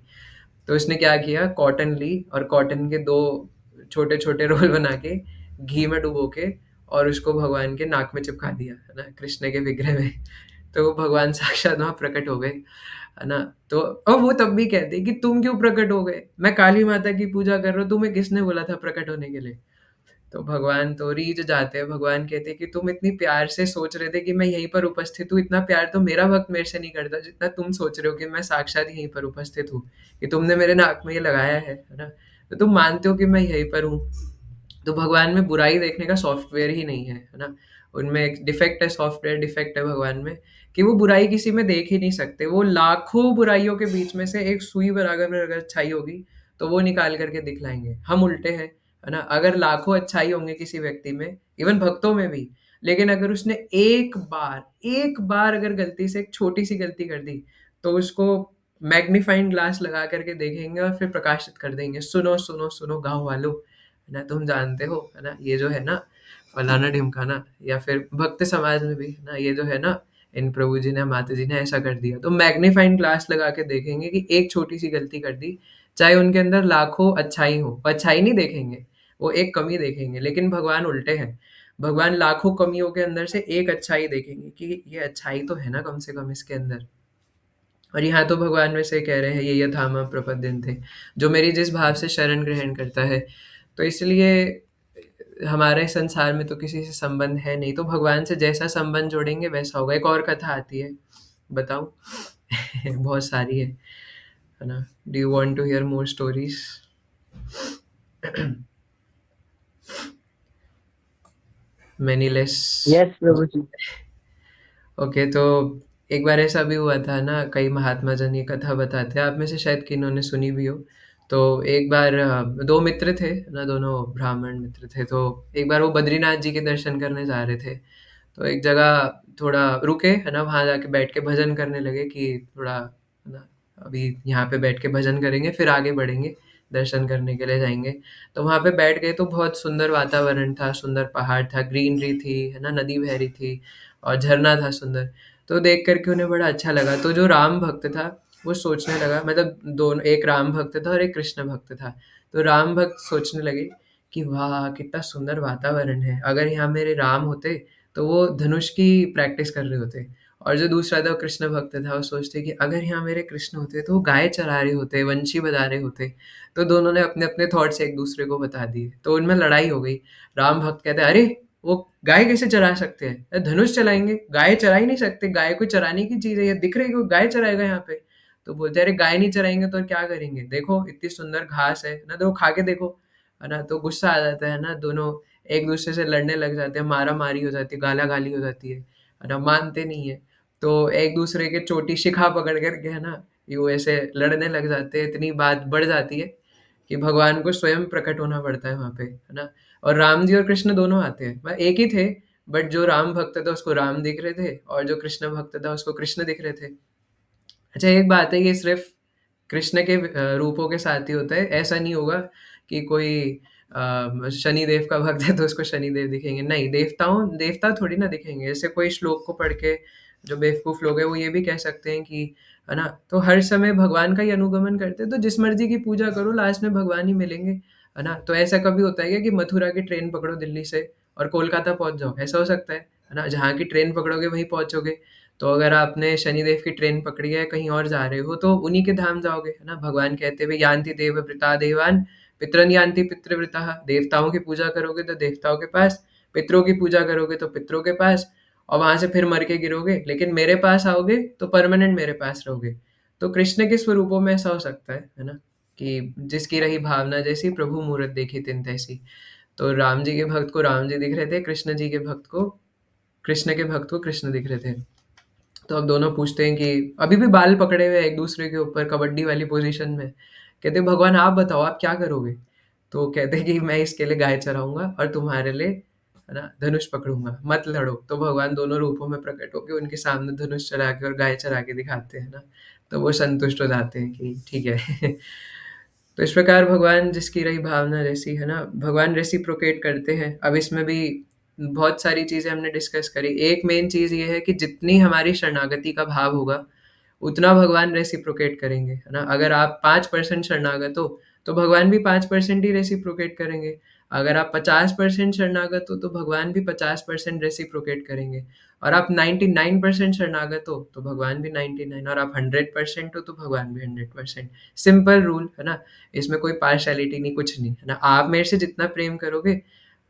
तो उसने क्या किया, कॉटन ली और कॉटन के 2 छोटे-छोटे रोल बना के घी में डुबो के और उसको भगवान के नाक में चिपका दिया, है ना, कृष्ण के विग्रह में। तो वो भगवान साक्षात वहाँ प्रकट हो गए, है ना। तो और वो तब भी कहते कि तुम क्यों प्रकट हो गए? मैं काली माता की पूजा कर रहा हूँ, तुम्हें किसने बोला था प्रकट होने के लिए? तो भगवान तो रीझ जाते हैं, भगवान कहते हैं कि तुम इतनी प्यार से सोच रहे थे कि मैं यहीं पर उपस्थित हूँ, इतना प्यार तो मेरा भक्त मेरे से नहीं करता जितना तुम सोच रहे हो कि मैं साक्षात यहीं पर उपस्थित हूँ, कि तुमने मेरे नाक में ये लगाया है ना? तो तुम मानते हो कि मैं यहीं पर हूँ। तो भगवान में बुराई देखने का सॉफ्टवेयर ही नहीं है ना? उनमें एक डिफेक्ट है, सॉफ्टवेयर डिफेक्ट है भगवान में, कि वो बुराई किसी में देख ही नहीं सकते। वो लाखों बुराइयों के बीच में से एक सुई बराबर में अगर अच्छाई होगी, तो वो निकाल करके दिखलाएँगे। हम उल्टे हैं, है ना? अगर लाखों अच्छाई होंगे किसी व्यक्ति में, इवन भक्तों में भी, लेकिन अगर उसने एक बार अगर गलती से एक छोटी-सी गलती कर दी, तो उसको मैग्नीफाइंग ग्लास लगा करके देखेंगे और फिर प्रकाशित कर देंगे। सुनो, सुनो, सुनो गाँव वालों, है ना? तुम जानते हो, है ना? ये जो है ना, फलाना-ढिमकाना, या फिर भक्त समाज में भी ना ये जो है ना, इन प्रभु जी ने, माता जी ने ऐसा कर दिया। तो मैग्नीफाइंग ग्लास लगा के देखेंगे कि एक छोटी-सी गलती कर दी, चाहे उनके अंदर लाखों अच्छाई हो, अच्छाई नहीं देखेंगे, वो एक कमी देखेंगे। लेकिन भगवान उल्टे हैं, भगवान लाखों कमियों के अंदर से एक अच्छाई देखेंगे कि ये अच्छाई तो है ना कम से कम इसके अंदर। और यहाँ तो भगवान वैसे कह रहे हैं, ये यथामः प्रपद्यन्ते, जो मेरी जिस भाव से शरण ग्रहण करता है। तो इसलिए हमारे संसार में तो किसी से संबंध है नहीं, तो भगवान से जैसा संबंध जोड़ेंगे वैसा होगा। एक और कथा आती है, बताऊं? बहुत सारी है ना? Do you want to hear more stories? Many less. Yes Prabhu ji. Okay, तो एक बार ऐसा भी हुआ था ना, कई महात्मा जन ये कथा बताते हैं, आप में से शायद किन्होंने सुनी भी हो। तो एक बार दो मित्र थे ना, दोनों ब्राह्मण मित्र थे। तो एक बार वो बद्रीनाथ जी के दर्शन करने जा रहे थे। तो एक जगह थोड़ा रुके है ना, वहाँ जाके बैठ के भजन करने लगे कि थोड़ा है ना, अभी यहाँ पे बैठ के भजन करेंगे, फिर आगे बढ़ेंगे, दर्शन करने के लिए जाएंगे। तो वहाँ पे बैठ गए, तो बहुत सुंदर वातावरण था, सुंदर पहाड़ था, ग्रीनरी थी है ना, नदी बह रही थी और झरना था सुंदर। तो देख करके उन्हें बड़ा अच्छा लगा। तो जो राम भक्त था वो सोचने लगा, मतलब दोनों, एक राम भक्त था और एक कृष्ण भक्त था। तो राम भक्त सोचने लगे कि वाह कितना सुंदर वातावरण है, अगर यहाँ मेरे राम होते तो वो धनुष की प्रैक्टिस कर रहे होते। और जो दूसरा था वो कृष्ण भक्त था, वो सोचते कि अगर यहाँ मेरे कृष्ण होते तो वो गाय चरा रहे होते, वंशी बजा रहे होते। तो दोनों ने अपने अपने थॉट्स एक दूसरे को बता दिए, तो उनमें लड़ाई हो गई। राम भक्त कहते अरे वो गाय कैसे चरा सकते हैं, धनुष चलाएंगे, गाय चरा ही नहीं सकते, गाय को चराने की चीज है, ये दिख रही है कोई गाय चराएगा यहाँ पे? तो बोलते अरे गाय नहीं चराएंगे तो क्या करेंगे, देखो इतनी सुंदर घास है ना, तो खा के देखो, है ना। तो गुस्सा आ जाता है ना, दोनों एक दूसरे से लड़ने लग जाते हैं, मारा मारी हो जाती है, गाला गाली हो जाती है ना, मानते नहीं है। तो एक दूसरे के चोटी शिखा पकड़ करके है ना, यूं ऐसे लड़ने लग जाते हैं, इतनी बात बढ़ जाती है कि भगवान को स्वयं प्रकट होना पड़ता है वहाँ पे, है ना। और राम जी और कृष्ण दोनों आते हैं, वह एक ही थे, बट जो राम भक्त था उसको राम दिख रहे थे और जो कृष्ण भक्त था उसको कृष्ण दिख रहे थे। अच्छा, एक बात है, ये सिर्फ कृष्ण के रूपों के साथ ही होता है, ऐसा नहीं होगा कि कोई शनिदेव का भक्त है तो उसको शनिदेव दिखेंगे, नहीं, देवता थोड़ी ना दिखेंगे। ऐसे कोई श्लोक को पढ़ के जो बेवकूफ लोग हैं वो ये भी कह सकते हैं कि है ना, तो हर समय भगवान का ही अनुगमन करते हैं, तो जिस मर्जी की पूजा करो लास्ट में भगवान ही मिलेंगे, है ना। तो ऐसा कभी होता है क्या कि मथुरा की ट्रेन पकड़ो दिल्ली से और कोलकाता पहुंच जाओ, ऐसा हो सकता है ना। जहाँ की ट्रेन पकड़ोगे वहीं पहुंचोगे। तो अगर आपने शनिदेव की ट्रेन पकड़ी है, कहीं और जा रहे हो, तो उन्हीं के धाम जाओगे, है ना। भगवान कहते हुए यान्ति देव वृता देवान पितरन यान्ति पितृवृता, देवताओं की पूजा करोगे तो देवताओं के पास, पितरों की पूजा करोगे तो पितरों के पास, और वहां से फिर मर के गिरोगे, लेकिन मेरे पास आओगे तो परमानेंट मेरे पास रहोगे। तो कृष्ण के स्वरूपों में ऐसा हो सकता है ना, कि जिसकी रही भावना जैसी, प्रभु मूरत देखी तिन तैसी। तो राम जी के भक्त को राम जी दिख रहे थे, कृष्ण जी के भक्त को, कृष्ण के भक्त को कृष्ण दिख रहे थे। तो अब दोनों पूछते हैं कि अभी भी बाल पकड़े हुए हैं एक दूसरे के ऊपर, कबड्डी वाली पोजीशन में। कहते भगवान आप बताओ आप क्या करोगे? तो कहते हैं कि मैं इसके लिए गाय चराऊंगा और तुम्हारे लिए है ना धनुष पकड़ूंगा, मत लड़ो। तो भगवान दोनों रूपों में प्रकट होकर उनके सामने धनुष चला के और गाय चरा के दिखाते हैं ना। तो वो संतुष्ट हो जाते हैं कि ठीक है। तो इस प्रकार भगवान जिसकी रही भावना जैसी, है ना, भगवान रेसिप्रोकेट करते हैं। अब इसमें भी बहुत सारी चीज़ें हमने डिस्कस करी। एक मेन चीज़ ये है कि जितनी हमारी शरणागति का भाव होगा, उतना भगवान रेसिप्रोकेट करेंगे, है ना। अगर आप 5% शरणागत हो, तो भगवान भी 5% ही रेसिप्रोकेट करेंगे। अगर आप 50% शरणागत हो, तो भगवान भी 50% रेसिप्रोकेट करेंगे। और आप 99% शरणागत हो, तो भगवान भी 99, और आप 100% हो, तो भगवान भी 100%। सिंपल रूल, है ना। इसमें कोई पार्शियलिटी नहीं, कुछ नहीं, है ना। आप मेरे से जितना प्रेम करोगे,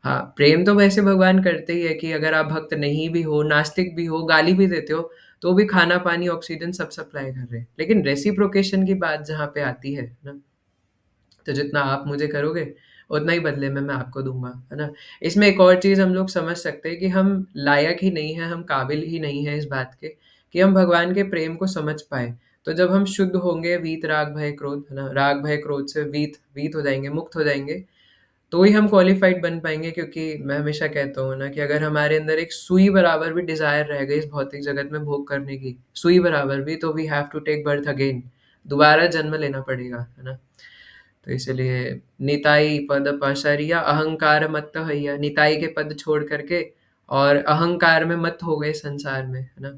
हाँ, प्रेम तो वैसे भगवान करते ही है कि अगर आप भक्त नहीं भी हो, नास्तिक भी हो, गाली भी देते हो, तो भी खाना पानी ऑक्सीजन सब सप्लाई कर रहे हैं। लेकिन रेसिप्रोकेशन की बात जहाँ पे आती है ना, तो जितना आप मुझे करोगे उतना ही बदले में मैं आपको दूंगा, है ना। इसमें एक और चीज़ हम लोग समझ सकते हैं कि हम लायक ही नहीं है, हम काबिल ही नहीं है इस बात के कि हम भगवान के प्रेम को समझ पाए। तो जब हम शुद्ध होंगे, वीत राग भय क्रोध, है ना, राग भय क्रोध से वीत वीत हो जाएंगे, मुक्त हो जाएंगे, तो ही हम क्वालिफाइड बन पाएंगे। क्योंकि मैं हमेशा कहता हूँ ना कि अगर हमारे अंदर एक सुई बराबर भी डिजायर रह गई इस भौतिक जगत में भोग करने की, सुई बराबर भी, तो we have to take birth again, दोबारा जन्म लेना पड़ेगा, है ना। तो इसलिए निताई पद पाशरिया अहंकार मत हैया, निताई के पद छोड़ करके और अहंकार में मत हो गए संसार में, है ना।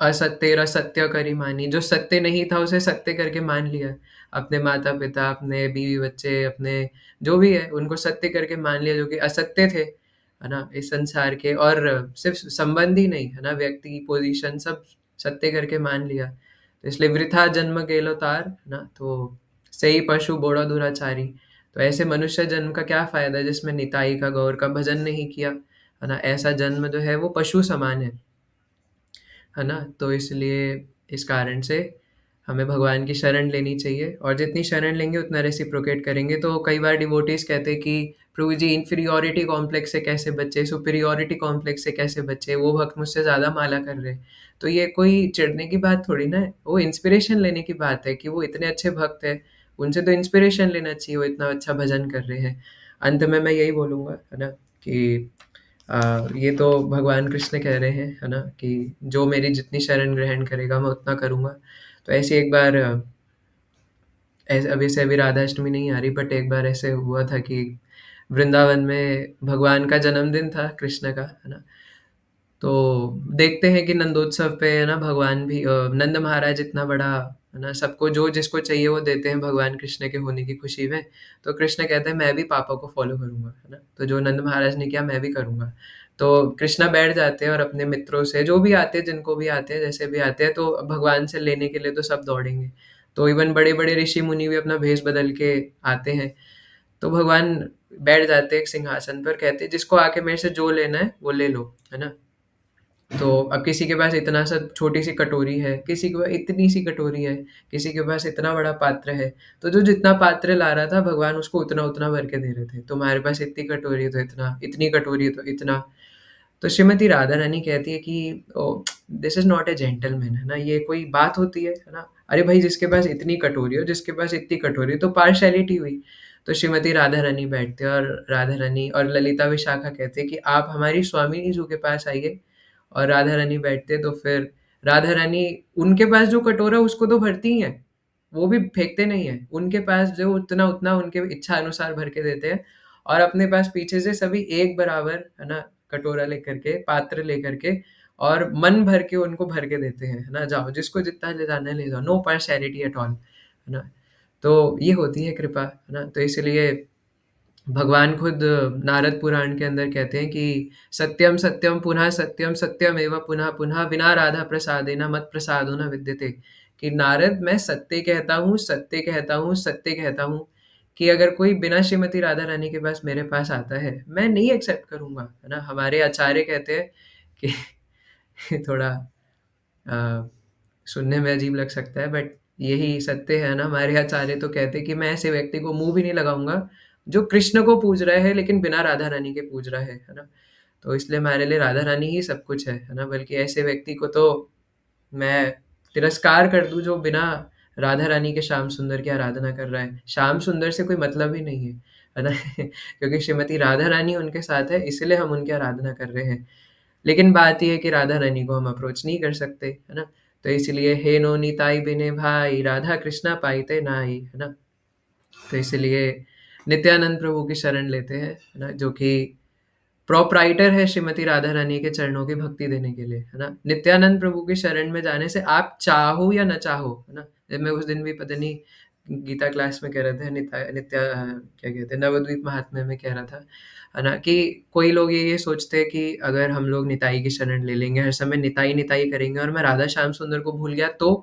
असत्य असत्य करी मानी, जो सत्य नहीं था उसे सत्य करके मान लिया। अपने माता पिता, अपने बीवी बच्चे, अपने जो भी है उनको सत्य करके मान लिया, जो कि असत्य थे, है ना, इस संसार के। और सिर्फ संबंध ही नहीं, है ना, व्यक्ति पोजीशन सब सत्य करके मान लिया। तो इसलिए वृथा जन्म गेलो तार, है ना, तो सही पशु बोड़ा दुराचारी। तो ऐसे मनुष्य जन्म का क्या फायदा जिसमें निताई का गौर का भजन नहीं किया, है ना। ऐसा जन्म जो है वो पशु समान है ना। तो इसलिए इस कारण से हमें भगवान की शरण लेनी चाहिए, और जितनी शरण लेंगे उतना रेसिप्रोकेट करेंगे। तो कई बार डिवोटीज कहते हैं कि प्रभु जी इन्फीरियोरिटी कॉम्प्लेक्स से कैसे बचे, सुपीरियोरिटी कॉम्प्लेक्स से कैसे बचे, वो भक्त मुझसे ज़्यादा माला कर रहे हैं। तो ये कोई चिढ़ने की बात थोड़ी ना है, वो इंस्पिरेशन लेने की बात है कि वो इतने अच्छे भक्त हैं, उनसे तो इंस्पिरेशन लेना चाहिए, वो इतना अच्छा भजन कर रहे हैं। अंत में मैं यही बोलूँगा, है ना, कि ये तो भगवान कृष्ण कह रहे हैं, है ना, कि जो मेरी जितनी शरण ग्रहण करेगा मैं उतना करूँगा। तो ऐसे एक बार ऐसे अभी से अभी राधा अष्टमी नहीं आ रही, बट एक बार ऐसे हुआ था कि वृंदावन में भगवान का जन्मदिन था कृष्ण का, है ना। तो देखते हैं कि नंदोत्सव पे, है ना, भगवान भी नंद महाराज इतना बड़ा, है ना, सबको जो जिसको चाहिए वो देते हैं भगवान कृष्ण के होने की खुशी में। तो कृष्ण कहते हैं मैं भी पापा को फॉलो करूंगा, है ना, तो जो नंद महाराज ने किया मैं भी करूंगा। तो कृष्णा बैठ जाते हैं और अपने मित्रों से, जो भी आते हैं, जिनको भी आते हैं, जैसे भी आते हैं, तो भगवान से लेने के लिए तो सब दौड़ेंगे। तो इवन बड़े बड़े ऋषि मुनि भी अपना भेष बदल के आते हैं। तो भगवान बैठ जाते हैं एक सिंहासन पर, कहते हैं जिसको आके मेरे से जो लेना है वो ले लो, है ना। तो अब किसी के पास इतना सा छोटी सी कटोरी है, किसी के पास इतनी सी कटोरी है, किसी के पास इतना बड़ा पात्र है। तो जो जितना पात्र ला रहा था भगवान उसको उतना उतना भर के दे रहे थे। तुम्हारे पास इतनी कटोरी है तो इतना, इतनी कटोरी है तो इतना। तो श्रीमती राधा रानी कहती है कि this is not a gentleman, है ना, ये कोई बात होती है ना। अरे भाई, जिसके पास इतनी कटोरी हो, जिसके पास इतनी कटोरी, तो पार्शैलिटी हुई। तो श्रीमती राधा रानी बैठते हैं, और राधा रानी और ललिता विशाखा कहते हैं कि आप हमारी स्वामिनी जी के पास आइए। और राधा रानी बैठते तो फिर राधा रानी, उनके पास जो कटोरा उसको तो भरती ही है, वो भी फेंकते नहीं है। उनके पास जो उतना उतना उनके इच्छा अनुसार भर के देते हैं, और अपने पास पीछे से सभी एक बराबर, है ना, कटोरा लेकर के, पात्र लेकर के, और मन भर के उनको भर के देते हैं, है ना। जाओ, जिसको जितना ले जाना है ले जाओ, नो पार्शियलिटी एट ऑल, है ना। तो ये होती है कृपा, है ना। तो इसलिए भगवान खुद नारद पुराण के अंदर कहते हैं कि सत्यम सत्यम पुनः सत्यम सत्यम एवं पुनः पुनः विना राधा प्रसादेन मत प्रसादो न विद्यते। कि नारद, मैं सत्य कहता हूँ, सत्य कहता हूँ, सत्य कहता हूँ, कि अगर कोई बिना श्रीमती राधा रानी के पास मेरे पास आता है, मैं नहीं एक्सेप्ट करूँगा, है ना। हमारे आचार्य कहते हैं कि थोड़ा अ, सुनने में अजीब लग सकता है, बट यही सत्य है ना। हमारे आचार्य तो कहते हैं कि मैं ऐसे व्यक्ति को मुंह भी नहीं लगाऊंगा जो कृष्ण को पूज रहा है लेकिन बिना राधा रानी के पूज रहा है ना। तो इसलिए हमारे लिए राधा रानी ही सब कुछ है ना। बल्कि ऐसे व्यक्ति को तो मैं तिरस्कार कर दूं जो बिना राधा रानी के श्याम सुंदर की आराधना कर रहा है। श्याम सुंदर से कोई मतलब ही नहीं है ना। क्योंकि श्रीमती राधा रानी उनके साथ है, इसलिए हम उनकी आराधना कर रहे हैं। लेकिन बात ये है कि राधा रानी को हम अप्रोच नहीं कर सकते, है ना। तो इसलिए हे नो निताई बिने भाई, राधा कृष्णा पाईते नाई, है ना। तो इसलिए नित्यानंद प्रभु की शरण लेते हैं, है ना, जो कि प्रोपराइटर है श्रीमती राधा रानी के चरणों की भक्ति देने के लिए, है ना। नित्यानंद प्रभु की शरण में जाने से आप चाहो या न चाहो, है ना। जब मैं उस दिन भी पता नहीं गीता क्लास में कह रहे थे, नित्या क्या कहते हैं, नवद्वीप महात्म्य में कह रहा था, है ना, कि कोई लोग ये सोचते हैं कि अगर हम लोग निताई की शरण ले लेंगे, हर समय निताई निताई करेंगे, और मैं राधा श्याम सुंदर को भूल गया, तो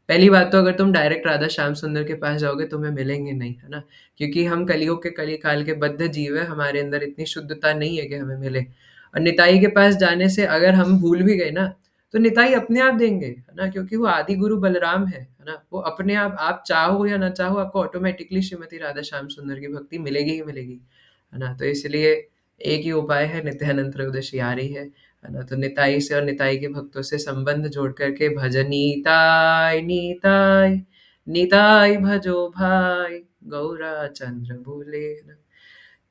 पहली बात तो अगर तुम डायरेक्ट राधा श्याम सुंदर के पास जाओगे तुम्हें मिलेंगे नहीं, है ना। क्योंकि हम कलियुग के कली काल के बद्ध जीव है, हमारे अंदर इतनी शुद्धता नहीं है कि हमें मिले। और निताई के पास जाने से अगर हम भूल भी गए ना, तो निताई अपने आप देंगे, है ना। क्योंकि वो आदि गुरु बलराम है ना। वो अपने आप चाहो या ना चाहो, आपको ऑटोमेटिकली श्रीमती राधा श्याम सुंदर की भक्ति मिलेगी ही मिलेगी, है ना। तो इसलिए एक ही उपाय है, नित्यानंद त्रयोदशी आ रही है ना। तो निताई से और निताई के भक्तों से संबंध जोड़ करके भजन नीताय नीताय, नीताय भजो भाई, गौरा चंद्र बोले, है ना।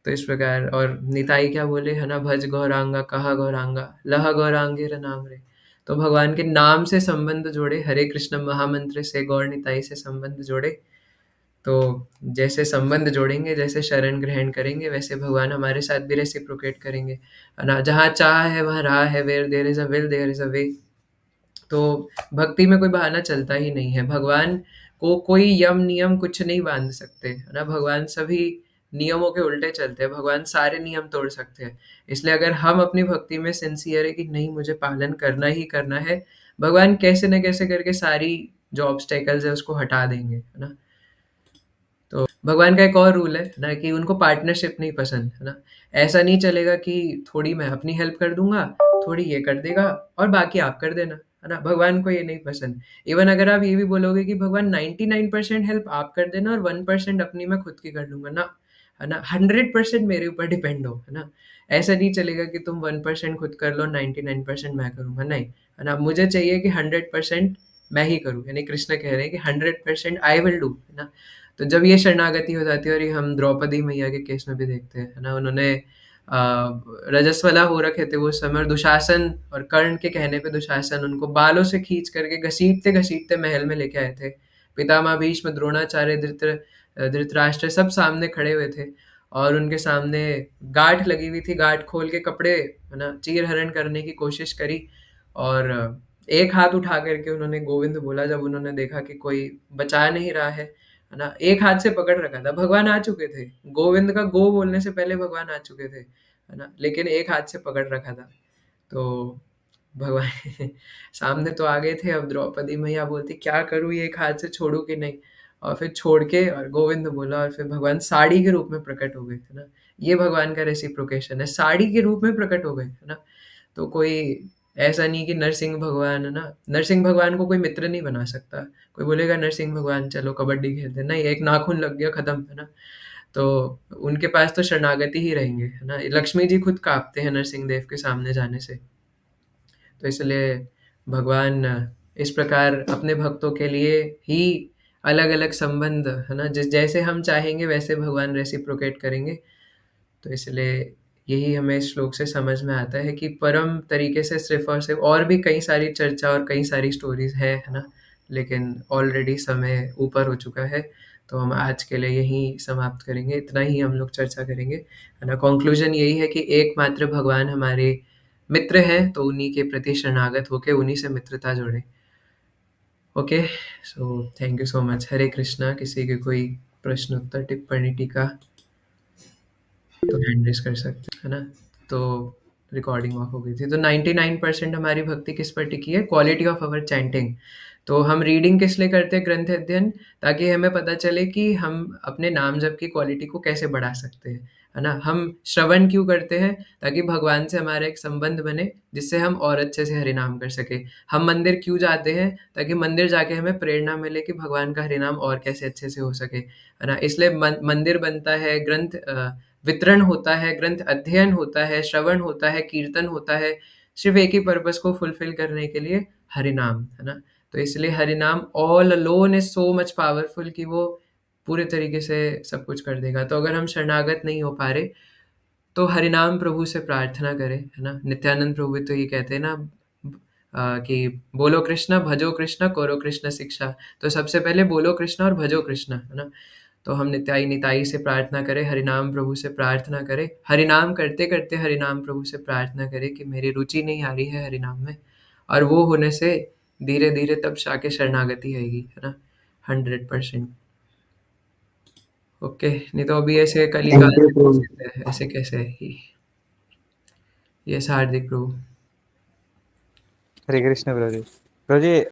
तो इस प्रकार, और निताई क्या बोले, है ना, भज गौरांगा कहा गौरांगा लह गौरांगे नाम रे। तो भगवान के नाम से संबंध जोड़े, हरे कृष्ण महामंत्र से गौर निताई से संबंध जोड़े, तो जैसे संबंध जोड़ेंगे, जैसे शरण ग्रहण करेंगे, वैसे भगवान हमारे साथ भी रेसिप्रोकेट करेंगे, है ना? जहाँ चाह है वहाँ राह है, where there is a will there is a way. तो भक्ति में कोई बहाना चलता ही नहीं है। भगवान को कोई यम नियम कुछ नहीं बांध सकते, है ना? भगवान सभी नियमों के उल्टे चलते हैं, भगवान सारे नियम तोड़ सकते हैं। इसलिए अगर हम अपनी भक्ति में सिंसियर है कि नहीं मुझे पालन करना ही करना है, भगवान कैसे न कैसे करके सारी जो ऑब्स्टेकल्स है उसको हटा देंगे, है ना? तो भगवान का एक और रूल है ना कि उनको पार्टनरशिप नहीं पसंद, है ना? ऐसा नहीं चलेगा कि थोड़ी मैं अपनी हेल्प कर दूँगा, थोड़ी ये कर देगा और बाकी आप कर देना, है ना? भगवान को ये नहीं पसंद। इवन अगर आप ये भी बोलोगे कि भगवान 99% हेल्प आप कर देना और 1% अपनी मैं खुद की कर लूँगा, ना, है ना? 100% मेरे ऊपर डिपेंड हो, है ना? ऐसा नहीं चलेगा कि तुम 1% खुद कर लो, 99% मैं करूँगा, नहीं, है ना? मुझे चाहिए कि 100% मैं ही करूँ, यानी कृष्ण कह रहे हैं कि 100% आई विल डू, है ना? तो जब ये शरणागति हो जाती है, और ये हम द्रौपदी मैया के केस में भी देखते हैं, है ना? उन्होंने रजस्वला हो रखे थे वो उस समय, और दुशासन और कर्ण के कहने पे दुशासन उनको बालों से खींच करके घसीटते-घसीटते महल में लेके आए थे। पितामह भीष्म, द्रोणाचार्य, धृतराष्ट्र सब सामने खड़े हुए थे, और उनके सामने गाँठ लगी हुई थी, गाँठ खोल के कपड़े, है ना, चीर-हरण करने की कोशिश करी, और एक हाथ उठा करके उन्होंने गोविंद बोला जब उन्होंने देखा कि कोई बचा नहीं रहा है ना? एक हाथ से पकड़ रखा था, भगवान आ चुके थे। गोविंद का गो बोलने से पहले भगवान आ चुके थे, है ना? लेकिन एक हाथ से पकड़ रखा था। तो भगवान सामने तो आ गए थे, अब द्रौपदी मैया बोलती क्या करूँ, ये एक हाथ से छोड़ूँ कि नहीं? और फिर छोड़ के और गोविंद बोला, और फिर भगवान साड़ी के रूप में प्रकट हो गए, है ना? ये भगवान का रेसिप्रोकेशन है, साड़ी के रूप में प्रकट हो गए, है ना? तो कोई ऐसा नहीं कि नरसिंह भगवान, है ना? नरसिंह भगवान को कोई मित्र नहीं बना सकता। कोई बोलेगा नरसिंह भगवान चलो कबड्डी खेलते हैं, नहीं, एक नाखून लग गया खत्म, है ना? तो उनके पास तो शरणागति ही रहेंगे, है ना? लक्ष्मी जी खुद काँपते हैं नरसिंह देव के सामने जाने से। तो इसलिए भगवान इस प्रकार अपने भक्तों के लिए ही अलग-अलग संबंध, है ना? जिस जैसे हम चाहेंगे वैसे भगवान रेसिप्रोकेट करेंगे। तो इसलिए यही हमें इस श्लोक से समझ में आता है कि परम तरीके से सिर्फ़ और सिर्फ़, और भी कई सारी चर्चा और कई सारी स्टोरीज़ हैं, है ना? लेकिन ऑलरेडी समय ऊपर हो चुका है, तो हम आज के लिए यहीं समाप्त करेंगे, इतना ही हम लोग चर्चा करेंगे, है ना? कॉन्क्लूज़न यही है कि एकमात्र भगवान हमारे मित्र हैं, तो उन्हीं के प्रति शरणागत होके उन्हीं से मित्रता जोड़ें। Okay, so thank you so much. Hare Krishna. किसी के कोई प्रश्न, उत्तर, टिप्पणी, टीका तो हैंड रेज़ कर सकते हैं, है ना? तो रिकॉर्डिंग ऑफ हो गई थी। तो 99% हमारी भक्ति किस पर टिकी है? Quality of our chanting. तो हम रीडिंग किस लिए करते हैं ग्रंथ अध्ययन? ताकि हमें पता चले कि हम अपने नाम जप की क्वालिटी को कैसे बढ़ा सकते हैं, है ना? हम श्रवण क्यों करते हैं? ताकि भगवान से हमारा एक संबंध बने, जिससे हम और अच्छे से हरि नाम कर सकें। हम मंदिर क्यों जाते हैं? ताकि मंदिर जाके हमें प्रेरणा मिले कि भगवान का हरि नाम और कैसे अच्छे से हो सके, है ना? इसलिए मंदिर बनता है, ग्रंथ वितरण होता है, ग्रंथ अध्ययन होता है, श्रवण होता है, कीर्तन होता है, सिर्फ़ एक ही पर्पस को फुलफ़िल करने के लिए, हरि नाम, है ना? तो इसलिए हरि नाम all alone is so much powerful कि वो पूरे तरीके से सब कुछ कर देगा। तो अगर हम शरणागत नहीं हो पा रहे, तो हरिनाम प्रभु से प्रार्थना करें, है ना? नित्यानंद प्रभु भी तो ये कहते हैं ना, कि बोलो कृष्ण, भजो कृष्ण, करो कृष्ण शिक्षा। तो सबसे पहले बोलो कृष्ण और भजो कृष्ण, है ना? तो हम निताई निताई से प्रार्थना करें, हरिनाम प्रभु से प्रार्थना करें, हरिनाम करते-करते हरिनाम प्रभु से प्रार्थना करें कि मेरी रुचि नहीं आ रही है हरिनाम में, और वो होने से धीरे-धीरे तब जाके शरणागति आएगी, है ना? 100%। ओके, नहीं तो अभी ऐसे कलिकाल थैंक यू में प्रभु। फँसे थे, ऐसे कैसे ही। यस हार्दिक प्रभु। हरे कृष्ण प्रभु जी। प्रभु जी